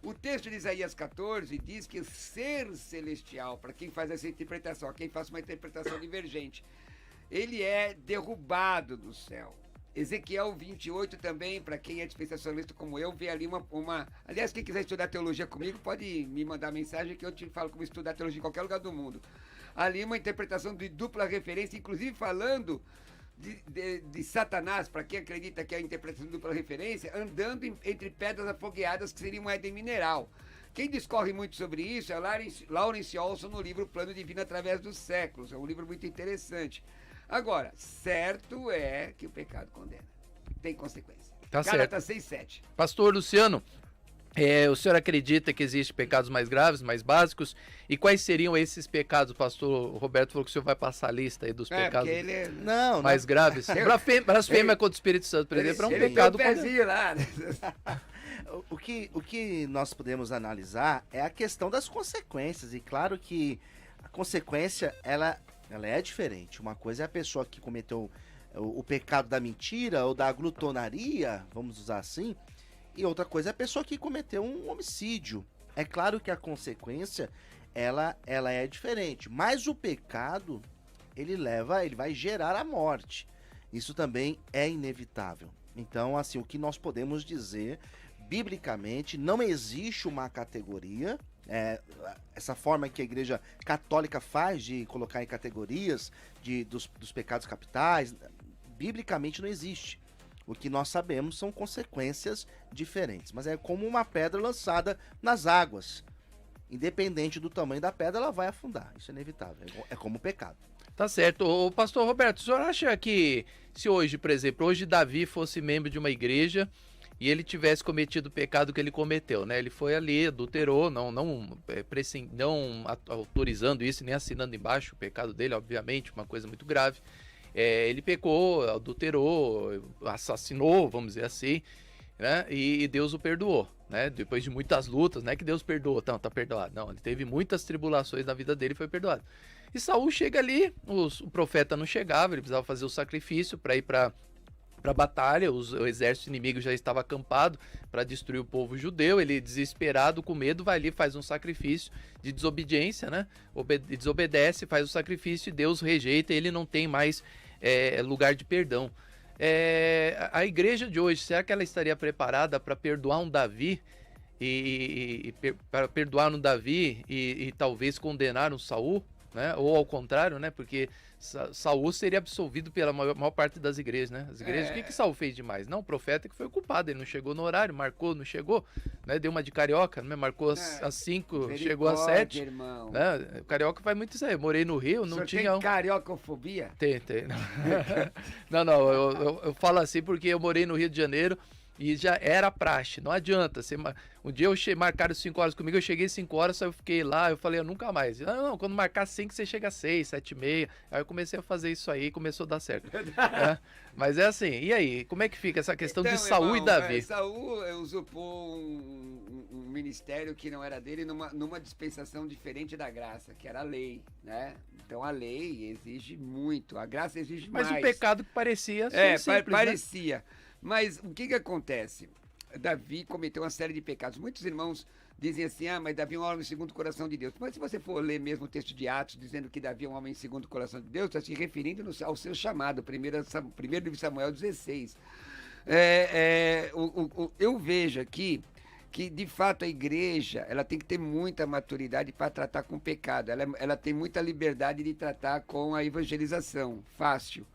O texto de Isaías 14 diz que o ser celestial, para quem faz essa interpretação, quem faz uma interpretação divergente, ele é derrubado do céu. Ezequiel 28 também, para quem é dispensacionalista como eu, vê ali uma... Aliás, quem quiser estudar teologia comigo, pode me mandar mensagem que eu te falo como estudar teologia em qualquer lugar do mundo. Ali uma interpretação de dupla referência, inclusive falando de Satanás, para quem acredita que é a interpretação de dupla referência, andando entre pedras afogueadas, que seria um Éden mineral. Quem discorre muito sobre isso é Lawrence Olson no livro Plano Divino através dos séculos. É um livro muito interessante. Agora, certo é que o pecado condena. Tem consequência. Tá Gálatas certo. 6:7. Pastor Luciano, o senhor acredita que existem pecados mais graves, mais básicos? E quais seriam esses pecados? O pastor Roberto falou que o senhor vai passar a lista aí dos pecados mais graves. Para as fêmeas contra o Espírito Santo, por exemplo, é um pecado. Lá. O que nós podemos analisar é a questão das consequências. E claro que a consequência, ela é diferente. Uma coisa é a pessoa que cometeu o pecado da mentira ou da glutonaria, vamos usar assim, e outra coisa é a pessoa que cometeu um homicídio. É claro que a consequência, ela é diferente, mas o pecado, ele vai gerar a morte. Isso também é inevitável. Então, assim, o que nós podemos dizer, biblicamente, não existe uma categoria... essa forma que a Igreja Católica faz de colocar em categorias dos pecados capitais, biblicamente não existe. O que nós sabemos são consequências diferentes, mas é como uma pedra lançada nas águas. Independente do tamanho da pedra, ela vai afundar. Isso é inevitável, é como o pecado. Tá certo. Ô, pastor Roberto, o senhor acha que se hoje, por exemplo, Davi fosse membro de uma igreja e ele tivesse cometido o pecado que ele cometeu, né? Ele foi ali, adulterou, não autorizando isso, nem assinando embaixo o pecado dele, obviamente, uma coisa muito grave. Ele pecou, adulterou, assassinou, vamos dizer assim, né? E Deus o perdoou, né? Depois de muitas lutas, não é que Deus perdoou, tá perdoado. Não, ele teve muitas tribulações na vida dele e foi perdoado. E Saul chega ali, o profeta não chegava, ele precisava fazer o sacrifício para ir para batalha, o exército inimigo já estava acampado para destruir o povo judeu. Ele, desesperado, com medo, vai ali e faz um sacrifício de desobediência, né? Desobedece, faz o sacrifício e Deus rejeita, e ele não tem mais lugar de perdão. A igreja de hoje, será que ela estaria preparada para perdoar um Davi para perdoar um Davi e talvez condenar um Saul? Né? Ou ao contrário, né? Porque Saul seria absolvido pela maior parte das igrejas, né? As igrejas, o que Saul fez demais? Não, o profeta que foi o culpado, ele não chegou no horário, marcou, não chegou, né? Deu uma de carioca, né? Marcou às 5, chegou às 7. Né? O carioca faz muito isso aí. Eu morei no Rio, não tinha... Tem cariocofobia? Tem. Não, eu falo assim porque eu morei no Rio de Janeiro e já era praxe, não adianta. Um dia marcaram 5 horas comigo, eu cheguei 5 horas, só eu fiquei lá, eu falei, eu nunca mais. Não, quando marcar 5, você chega às 6, 7:30. Aí eu comecei a fazer isso aí e começou a dar certo. Mas é assim, e aí, como é que fica essa questão de Saul e Davi? Saul usurpou um ministério que não era dele numa dispensação diferente da graça, que era a lei, né? Então a lei exige muito, a graça exige mais. Mas o pecado que parecia ser simples, parecia. Né? Mas o que acontece? Davi cometeu uma série de pecados. Muitos irmãos dizem assim, mas Davi é um homem segundo o coração de Deus. Mas se você for ler mesmo o texto de Atos, dizendo que Davi é um homem segundo o coração de Deus, está se referindo ao seu chamado, primeiro de Samuel 16. Eu vejo aqui que, de fato, a igreja ela tem que ter muita maturidade para tratar com o pecado. Ela tem muita liberdade de tratar com a evangelização, fácil,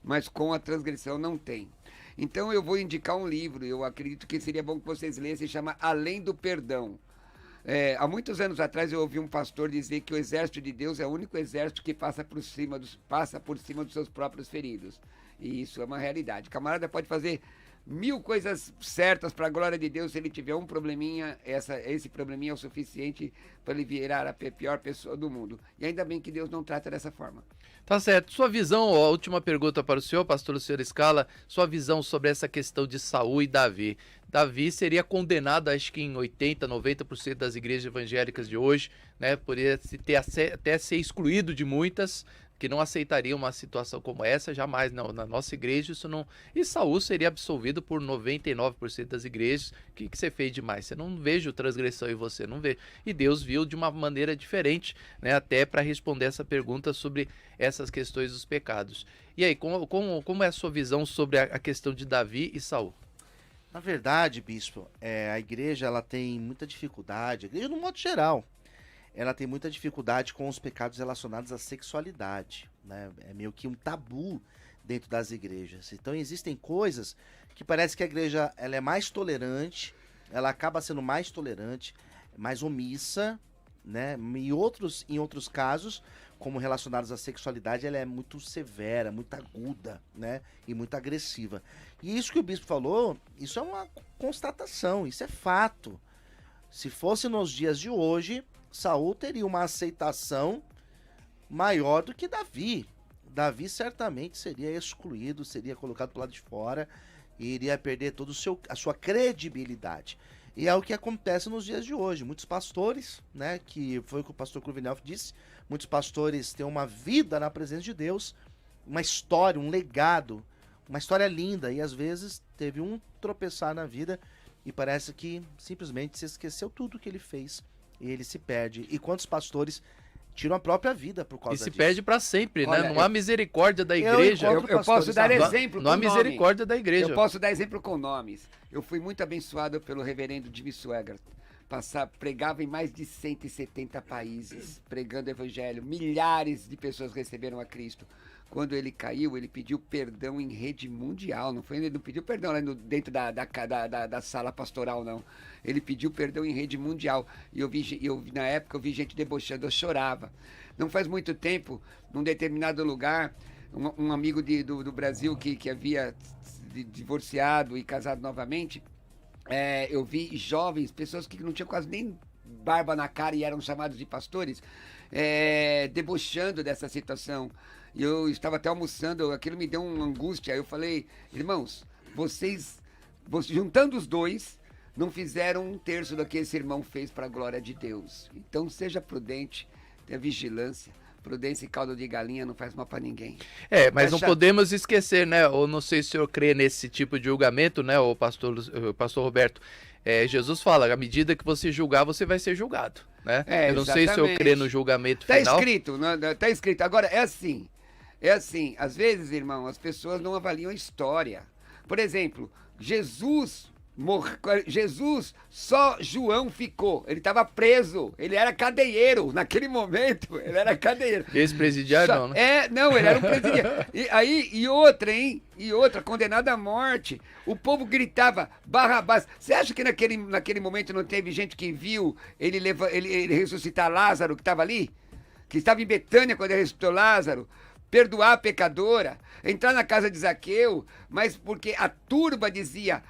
mas com a transgressão não tem. Então eu vou indicar um livro, eu acredito que seria bom que vocês lessem, chama Além do Perdão. Há muitos anos atrás eu ouvi um pastor dizer que o exército de Deus é o único exército que passa por cima dos seus próprios feridos. E isso é uma realidade. O camarada pode fazer 1000 coisas certas para a glória de Deus, se ele tiver um probleminha, esse probleminha é o suficiente para ele virar a pior pessoa do mundo. E ainda bem que Deus não trata dessa forma. Tá certo. Sua visão, a última pergunta para o senhor, pastor Luciano Scala, sua visão sobre essa questão de Saul e Davi. Davi seria condenado, acho que em 80%, 90% das igrejas evangélicas de hoje, né? Poderia até ser excluído de muitas, que não aceitariam uma situação como essa, jamais, não, na nossa igreja isso não... E Saul seria absolvido por 99% das igrejas. O que você fez demais? Você não vejo transgressão em você, não vê. E Deus viu de uma maneira diferente, né, até para responder essa pergunta sobre essas questões dos pecados. E aí, como é a sua visão sobre a questão de Davi e Saul? Na verdade, bispo, a igreja ela tem muita dificuldade, a igreja no modo geral, ela tem muita dificuldade com os pecados relacionados à sexualidade, né? É meio que um tabu dentro das igrejas. Então existem coisas que parece que a igreja ela é mais tolerante, ela acaba sendo mais tolerante, mais omissa, né? Em outros casos, como relacionados à sexualidade, ela é muito severa, muito aguda, né? E muito agressiva. E isso que o bispo falou, isso é uma constatação, isso é fato. Se fosse nos dias de hoje, Saul teria uma aceitação maior do que Davi. Davi certamente seria excluído, seria colocado para lado de fora e iria perder toda a sua credibilidade. E é o que acontece nos dias de hoje. Muitos pastores, né, que foi o que o pastor Cruvinel disse, muitos pastores têm uma vida na presença de Deus, uma história, um legado, uma história linda, e às vezes teve um tropeçar na vida e parece que simplesmente se esqueceu tudo que ele fez. E ele se perde. E quantos pastores tiram a própria vida por causa disso? E se perde para sempre, né? Não há misericórdia da igreja. Eu posso dar exemplo com Não há misericórdia da igreja. Eu posso dar exemplo com nomes. Eu fui muito abençoado pelo reverendo Jimmy Swaggart. Pregava em mais de 170 países, pregando o evangelho. Milhares de pessoas receberam a Cristo. Quando ele caiu, ele pediu perdão em rede mundial. Ele não pediu perdão lá dentro da sala pastoral, não. Ele pediu perdão em rede mundial. E na época eu vi gente debochando, eu chorava. Não faz muito tempo, num determinado lugar, um amigo do Brasil que havia divorciado e casado novamente, eu vi jovens, pessoas que não tinham quase nem barba na cara e eram chamados de pastores, debochando dessa situação. E eu estava até almoçando, aquilo me deu uma angústia. Eu falei, irmãos, vocês juntando os dois, não fizeram 1/3 do que esse irmão fez para a glória de Deus. Então seja prudente, tenha vigilância. Prudência e caldo de galinha não faz mal para ninguém. Mas não podemos esquecer, né? Ou não sei se o senhor crê nesse tipo de julgamento, né? O pastor Roberto. Jesus fala, à medida que você julgar, você vai ser julgado, né? Eu não sei se eu crê no julgamento final. Tá escrito. Agora, é assim, às vezes, irmão, as pessoas não avaliam a história. Por exemplo, Jesus, só João ficou, ele estava preso, ele era cadeieiro, naquele momento, ele era cadeieiro. Ex-presidiário não, né? Não, ele era um presidiário. E outra, condenado à morte. O povo gritava, Barrabás. Você acha que naquele momento não teve gente que viu ele ressuscitar Lázaro, que estava ali? Que estava em Betânia quando ele ressuscitou Lázaro? Perdoar a pecadora, entrar na casa de Zaqueu, mas porque a turba dizia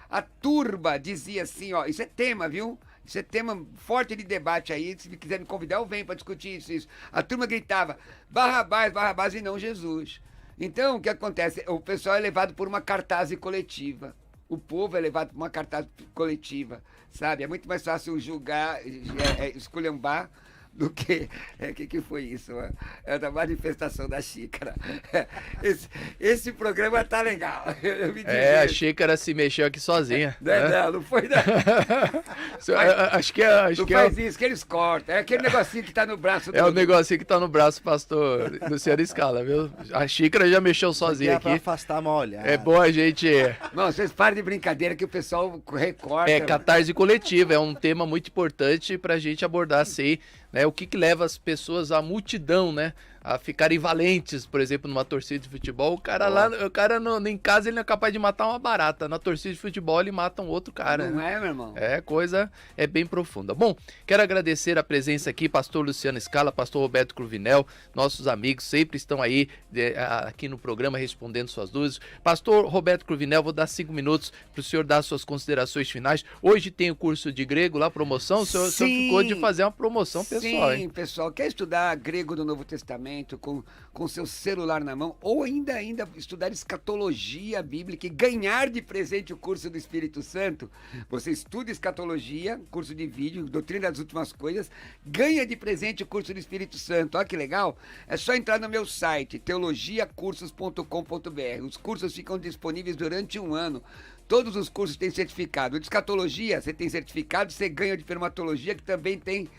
assim, ó, isso é tema, viu? Isso é tema forte de debate aí, se quiser me convidar eu venho para discutir isso. A turma gritava, Barrabás e não Jesus. Então, o que acontece? O pessoal é levado por uma cartaz coletiva. O povo é levado por uma cartaz coletiva, sabe? É muito mais fácil julgar, esculhambar, do que... que foi isso? É da manifestação da xícara. Esse programa tá legal. A xícara se mexeu aqui sozinha. Não foi não. Acho que é... Não faz isso, que eles cortam. É aquele negocinho que tá no braço. É o negocinho que tá no braço, pastor Luciano Scala, viu? A xícara já mexeu sozinha aqui. Pra afastar a má olhada. É bom a gente... Não, vocês parem de brincadeira que o pessoal recorta. Catarse coletiva, é um tema muito importante pra gente abordar, assim, né? O que leva as pessoas, a multidão, né? A ficarem valentes, por exemplo, numa torcida de futebol. O cara em casa ele não é capaz de matar uma barata. Na torcida de futebol ele mata um outro cara. Não é, meu irmão? É bem profunda. Bom, quero agradecer a presença aqui, pastor Luciano Scala, pastor Roberto Cruvinel, nossos amigos sempre estão aí aqui no programa respondendo suas dúvidas. Pastor Roberto Cruvinel, vou dar 5 minutos para o senhor dar suas considerações finais. Hoje tem o curso de grego lá, promoção. O senhor ficou de fazer uma promoção pessoal, hein? Sim, pessoal. Quer estudar grego do Novo Testamento com seu celular na mão, ou ainda estudar escatologia bíblica e ganhar de presente o curso do Espírito Santo? Você estuda escatologia, curso de vídeo, doutrina das últimas coisas, ganha de presente o curso do Espírito Santo. Olha que legal! É só entrar no meu site, teologiacursos.com.br. Os cursos ficam disponíveis durante 1 ano. Todos os cursos têm certificado. De escatologia, você tem certificado, você ganha de permatologia, que também tem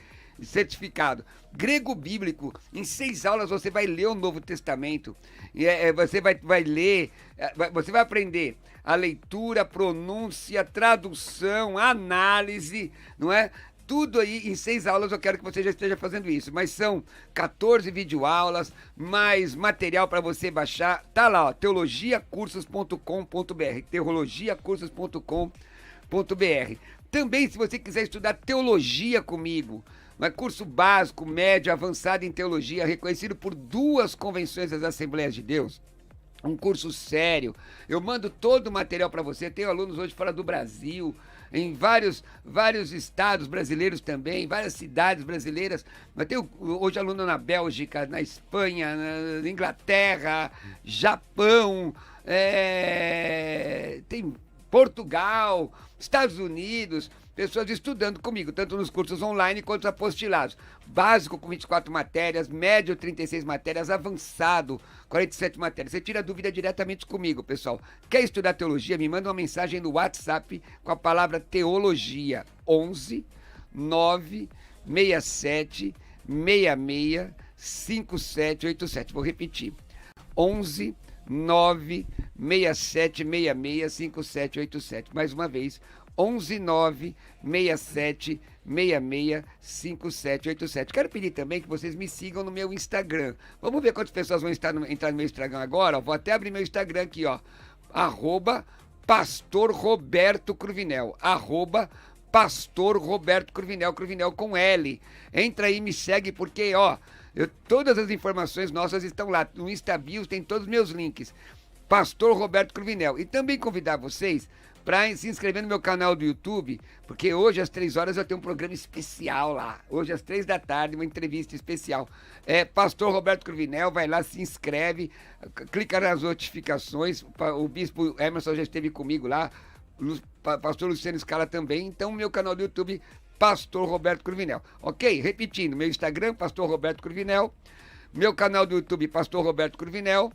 certificado. Grego bíblico, em 6 aulas você vai ler o Novo Testamento. Você vai ler, você vai aprender a leitura, pronúncia, tradução, análise, não é? Tudo aí em 6 aulas. Eu quero que você já esteja fazendo isso, mas são 14 videoaulas, mais material para você baixar. Tá lá, ó, teologiacursos.com.br, teologiacursos.com.br. Também, se você quiser estudar teologia comigo, curso básico, médio, avançado em teologia, reconhecido por 2 convenções das Assembleias de Deus, um curso sério. Eu mando todo o material para você. Tenho alunos hoje fora do Brasil, em vários estados brasileiros também, várias cidades brasileiras. Mas tenho hoje aluno na Bélgica, na Espanha, na Inglaterra, Japão, tem Portugal, Estados Unidos, pessoas estudando comigo, tanto nos cursos online quanto apostilados. Básico com 24 matérias, médio 36 matérias, avançado 47 matérias. Você tira dúvida diretamente comigo, pessoal. Quer estudar teologia? Me manda uma mensagem no WhatsApp com a palavra teologia. 11 967 66 5787. Vou repetir. 11 967 66 5787. Mais uma vez. 11 967 66 5787. Quero pedir também que vocês me sigam no meu Instagram. Vamos ver quantas pessoas vão entrar no meu Instagram agora. Vou até abrir meu Instagram aqui, ó. @Pastor Roberto Cruvinel. @Pastor Roberto Cruvinel. Cruvinel com L. Entra aí e me segue, porque, ó, todas as informações nossas estão lá. No InstaBios tem todos os meus links. Pastor Roberto Cruvinel. E também convidar vocês para se inscrever no meu canal do YouTube, porque hoje às 3 horas eu tenho um programa especial lá. Hoje às 3 da tarde, uma entrevista especial. Pastor Roberto Cruvinel, vai lá, se inscreve, clica nas notificações. O bispo Emerson já esteve comigo lá, pastor Luciano Scala também. Então, meu canal do YouTube, Pastor Roberto Cruvinel. Ok? Repetindo, meu Instagram, Pastor Roberto Cruvinel. Meu canal do YouTube, Pastor Roberto Cruvinel.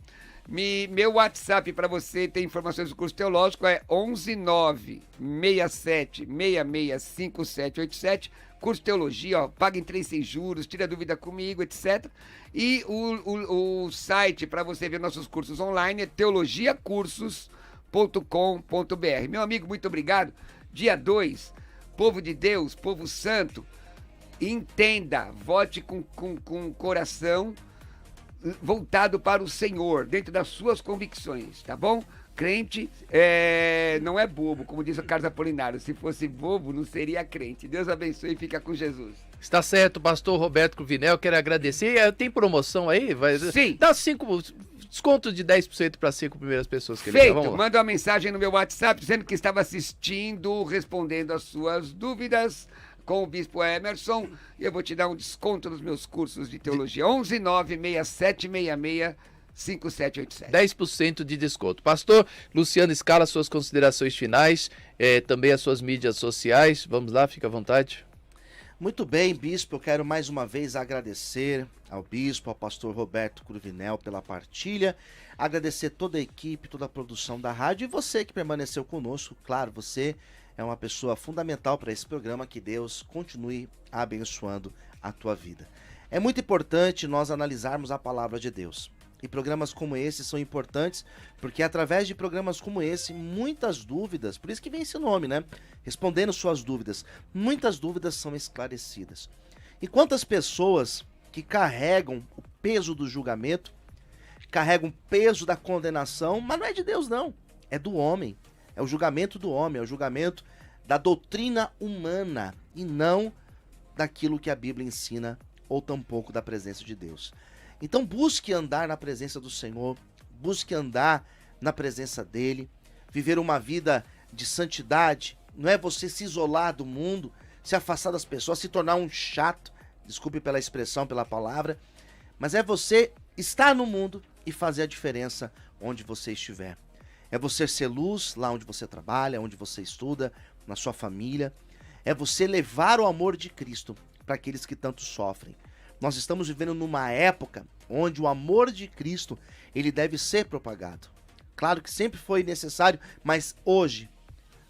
Meu WhatsApp para você ter informações do curso teológico é 11 967 66 5787. Curso Teologia, ó, paga em 3 sem juros, tira dúvida comigo, etc. E o site para você ver nossos cursos online é teologiacursos.com.br. Meu amigo, muito obrigado. Dia 2, povo de Deus, povo santo, entenda, vote com coração voltado para o Senhor, dentro das suas convicções, tá bom? Crente não é bobo, como diz o Carlos Apolinário. Se fosse bobo, não seria crente. Deus abençoe e fica com Jesus. Está certo, pastor Roberto Cruvinel, quero agradecer. Tem promoção aí? Sim. Dá desconto de 10% para 5 primeiras pessoas que Feito, manda uma mensagem no meu WhatsApp dizendo que estava assistindo, respondendo as suas dúvidas com o bispo Emerson, e eu vou te dar um desconto nos meus cursos de teologia. 11 967 66 5787. 10% de desconto. Pastor Luciano Scala, suas considerações finais, também as suas mídias sociais. Vamos lá, fica à vontade. Muito bem, bispo, eu quero mais uma vez agradecer ao bispo, ao pastor Roberto Cruvinel pela partilha, agradecer toda a equipe, toda a produção da rádio e você que permaneceu conosco. Claro, você é uma pessoa fundamental para esse programa, que Deus continue abençoando a tua vida. É muito importante nós analisarmos a palavra de Deus. E programas como esse são importantes porque através de programas como esse, muitas dúvidas, por isso que vem esse nome, né? Respondendo suas dúvidas, muitas dúvidas são esclarecidas. E quantas pessoas que carregam o peso do julgamento, carregam o peso da condenação, mas não é de Deus não, é do homem. É o julgamento do homem, é o julgamento da doutrina humana e não daquilo que a Bíblia ensina ou tampouco da presença de Deus. Então busque andar na presença do Senhor, busque andar na presença dele, viver uma vida de santidade. Não é você se isolar do mundo, se afastar das pessoas, se tornar um chato, desculpe pela expressão, pela palavra, mas é você estar no mundo e fazer a diferença onde você estiver. É você ser luz lá onde você trabalha, onde você estuda, na sua família. É você levar o amor de Cristo para aqueles que tanto sofrem. Nós estamos vivendo numa época onde o amor de Cristo ele deve ser propagado. Claro que sempre foi necessário, mas hoje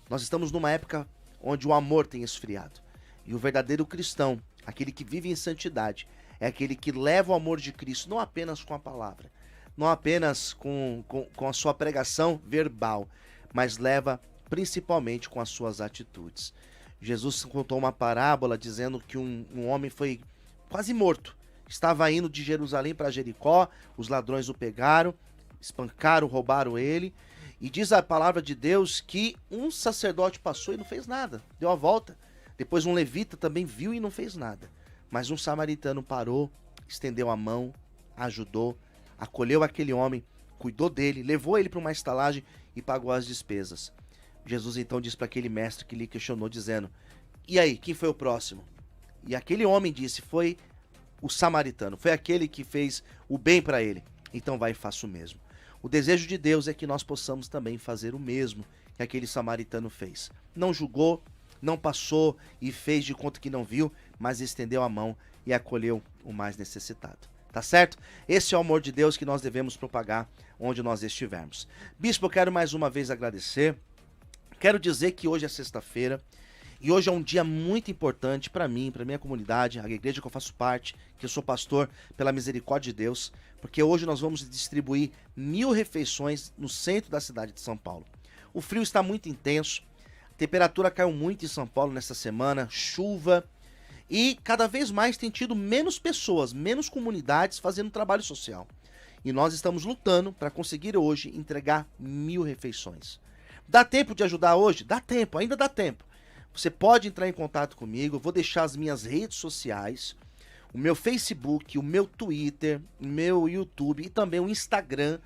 nós estamos numa época onde o amor tem esfriado. E o verdadeiro cristão, aquele que vive em santidade, é aquele que leva o amor de Cristo não apenas com a palavra, não apenas com a sua pregação verbal, mas leva principalmente com as suas atitudes. Jesus contou uma parábola dizendo que um homem foi quase morto. Estava indo de Jerusalém para Jericó, os ladrões o pegaram, espancaram, roubaram ele. E diz a palavra de Deus que um sacerdote passou e não fez nada, deu a volta. Depois um levita também viu e não fez nada. Mas um samaritano parou, estendeu a mão, ajudou, acolheu aquele homem, cuidou dele, levou ele para uma estalagem e pagou as despesas. Jesus então disse para aquele mestre que lhe questionou, dizendo: e aí, quem foi o próximo? E aquele homem disse: foi o samaritano, foi aquele que fez o bem para ele. Então vai e faça o mesmo. O desejo de Deus é que nós possamos também fazer o mesmo que aquele samaritano fez. Não julgou, não passou e fez de conta que não viu, mas estendeu a mão e acolheu o mais necessitado. Tá certo? Esse é o amor de Deus que nós devemos propagar onde nós estivermos. Bispo, eu quero mais uma vez agradecer. Quero dizer que hoje é sexta-feira e hoje é um dia muito importante para mim, para minha comunidade, a igreja que eu faço parte, que eu sou pastor pela misericórdia de Deus, porque hoje nós vamos distribuir 1000 refeições no centro da cidade de São Paulo. O frio está muito intenso, a temperatura caiu muito em São Paulo nesta semana, chuva, e cada vez mais tem tido menos pessoas, menos comunidades fazendo trabalho social. E nós estamos lutando para conseguir hoje entregar 1000 refeições. Dá tempo de ajudar hoje? Dá tempo, ainda dá tempo. Você pode entrar em contato comigo, eu vou deixar as minhas redes sociais, o meu Facebook, o meu Twitter, o meu YouTube e também o Instagram.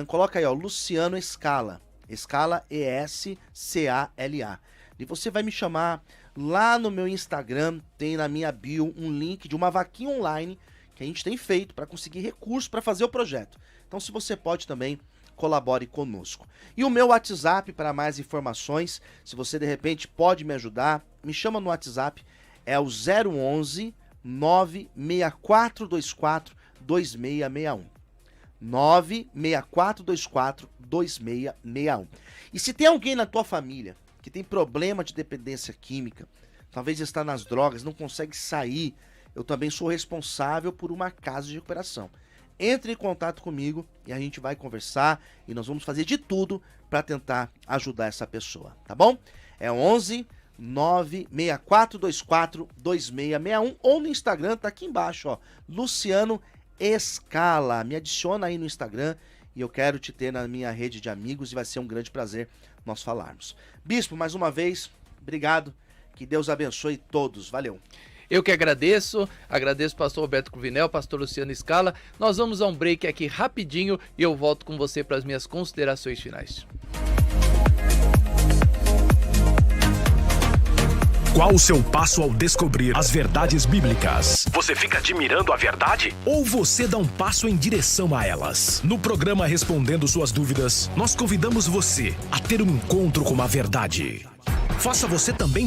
Coloca aí, ó, Luciano Escala. Escala E-S-C-A-L-A. E você vai me chamar lá no meu Instagram, tem na minha bio um link de uma vaquinha online que a gente tem feito para conseguir recursos para fazer o projeto. Então, se você pode também, colabore conosco. E o meu WhatsApp para mais informações, se você de repente pode me ajudar, me chama no WhatsApp, é o 011 96424 2661. 96424 2661. E se tem alguém na tua família que tem problema de dependência química, talvez está nas drogas, não consegue sair, eu também sou responsável por uma casa de recuperação. Entre em contato comigo e a gente vai conversar e nós vamos fazer de tudo para tentar ajudar essa pessoa, tá bom? É 11 96424 2661 ou no Instagram, tá aqui embaixo, ó, Luciano Escala. Me adiciona aí no Instagram e eu quero te ter na minha rede de amigos e vai ser um grande prazer nós falarmos. Bispo, mais uma vez, obrigado, que Deus abençoe todos, valeu. Eu que agradeço o pastor Roberto Cruvinel, pastor Luciano Escala. Nós vamos a um break aqui rapidinho e eu volto com você para as minhas considerações finais. Qual o seu passo ao descobrir as verdades bíblicas? Você fica admirando a verdade? Ou você dá um passo em direção a elas? No programa Respondendo Suas Dúvidas, nós convidamos você a ter um encontro com a verdade. Faça você também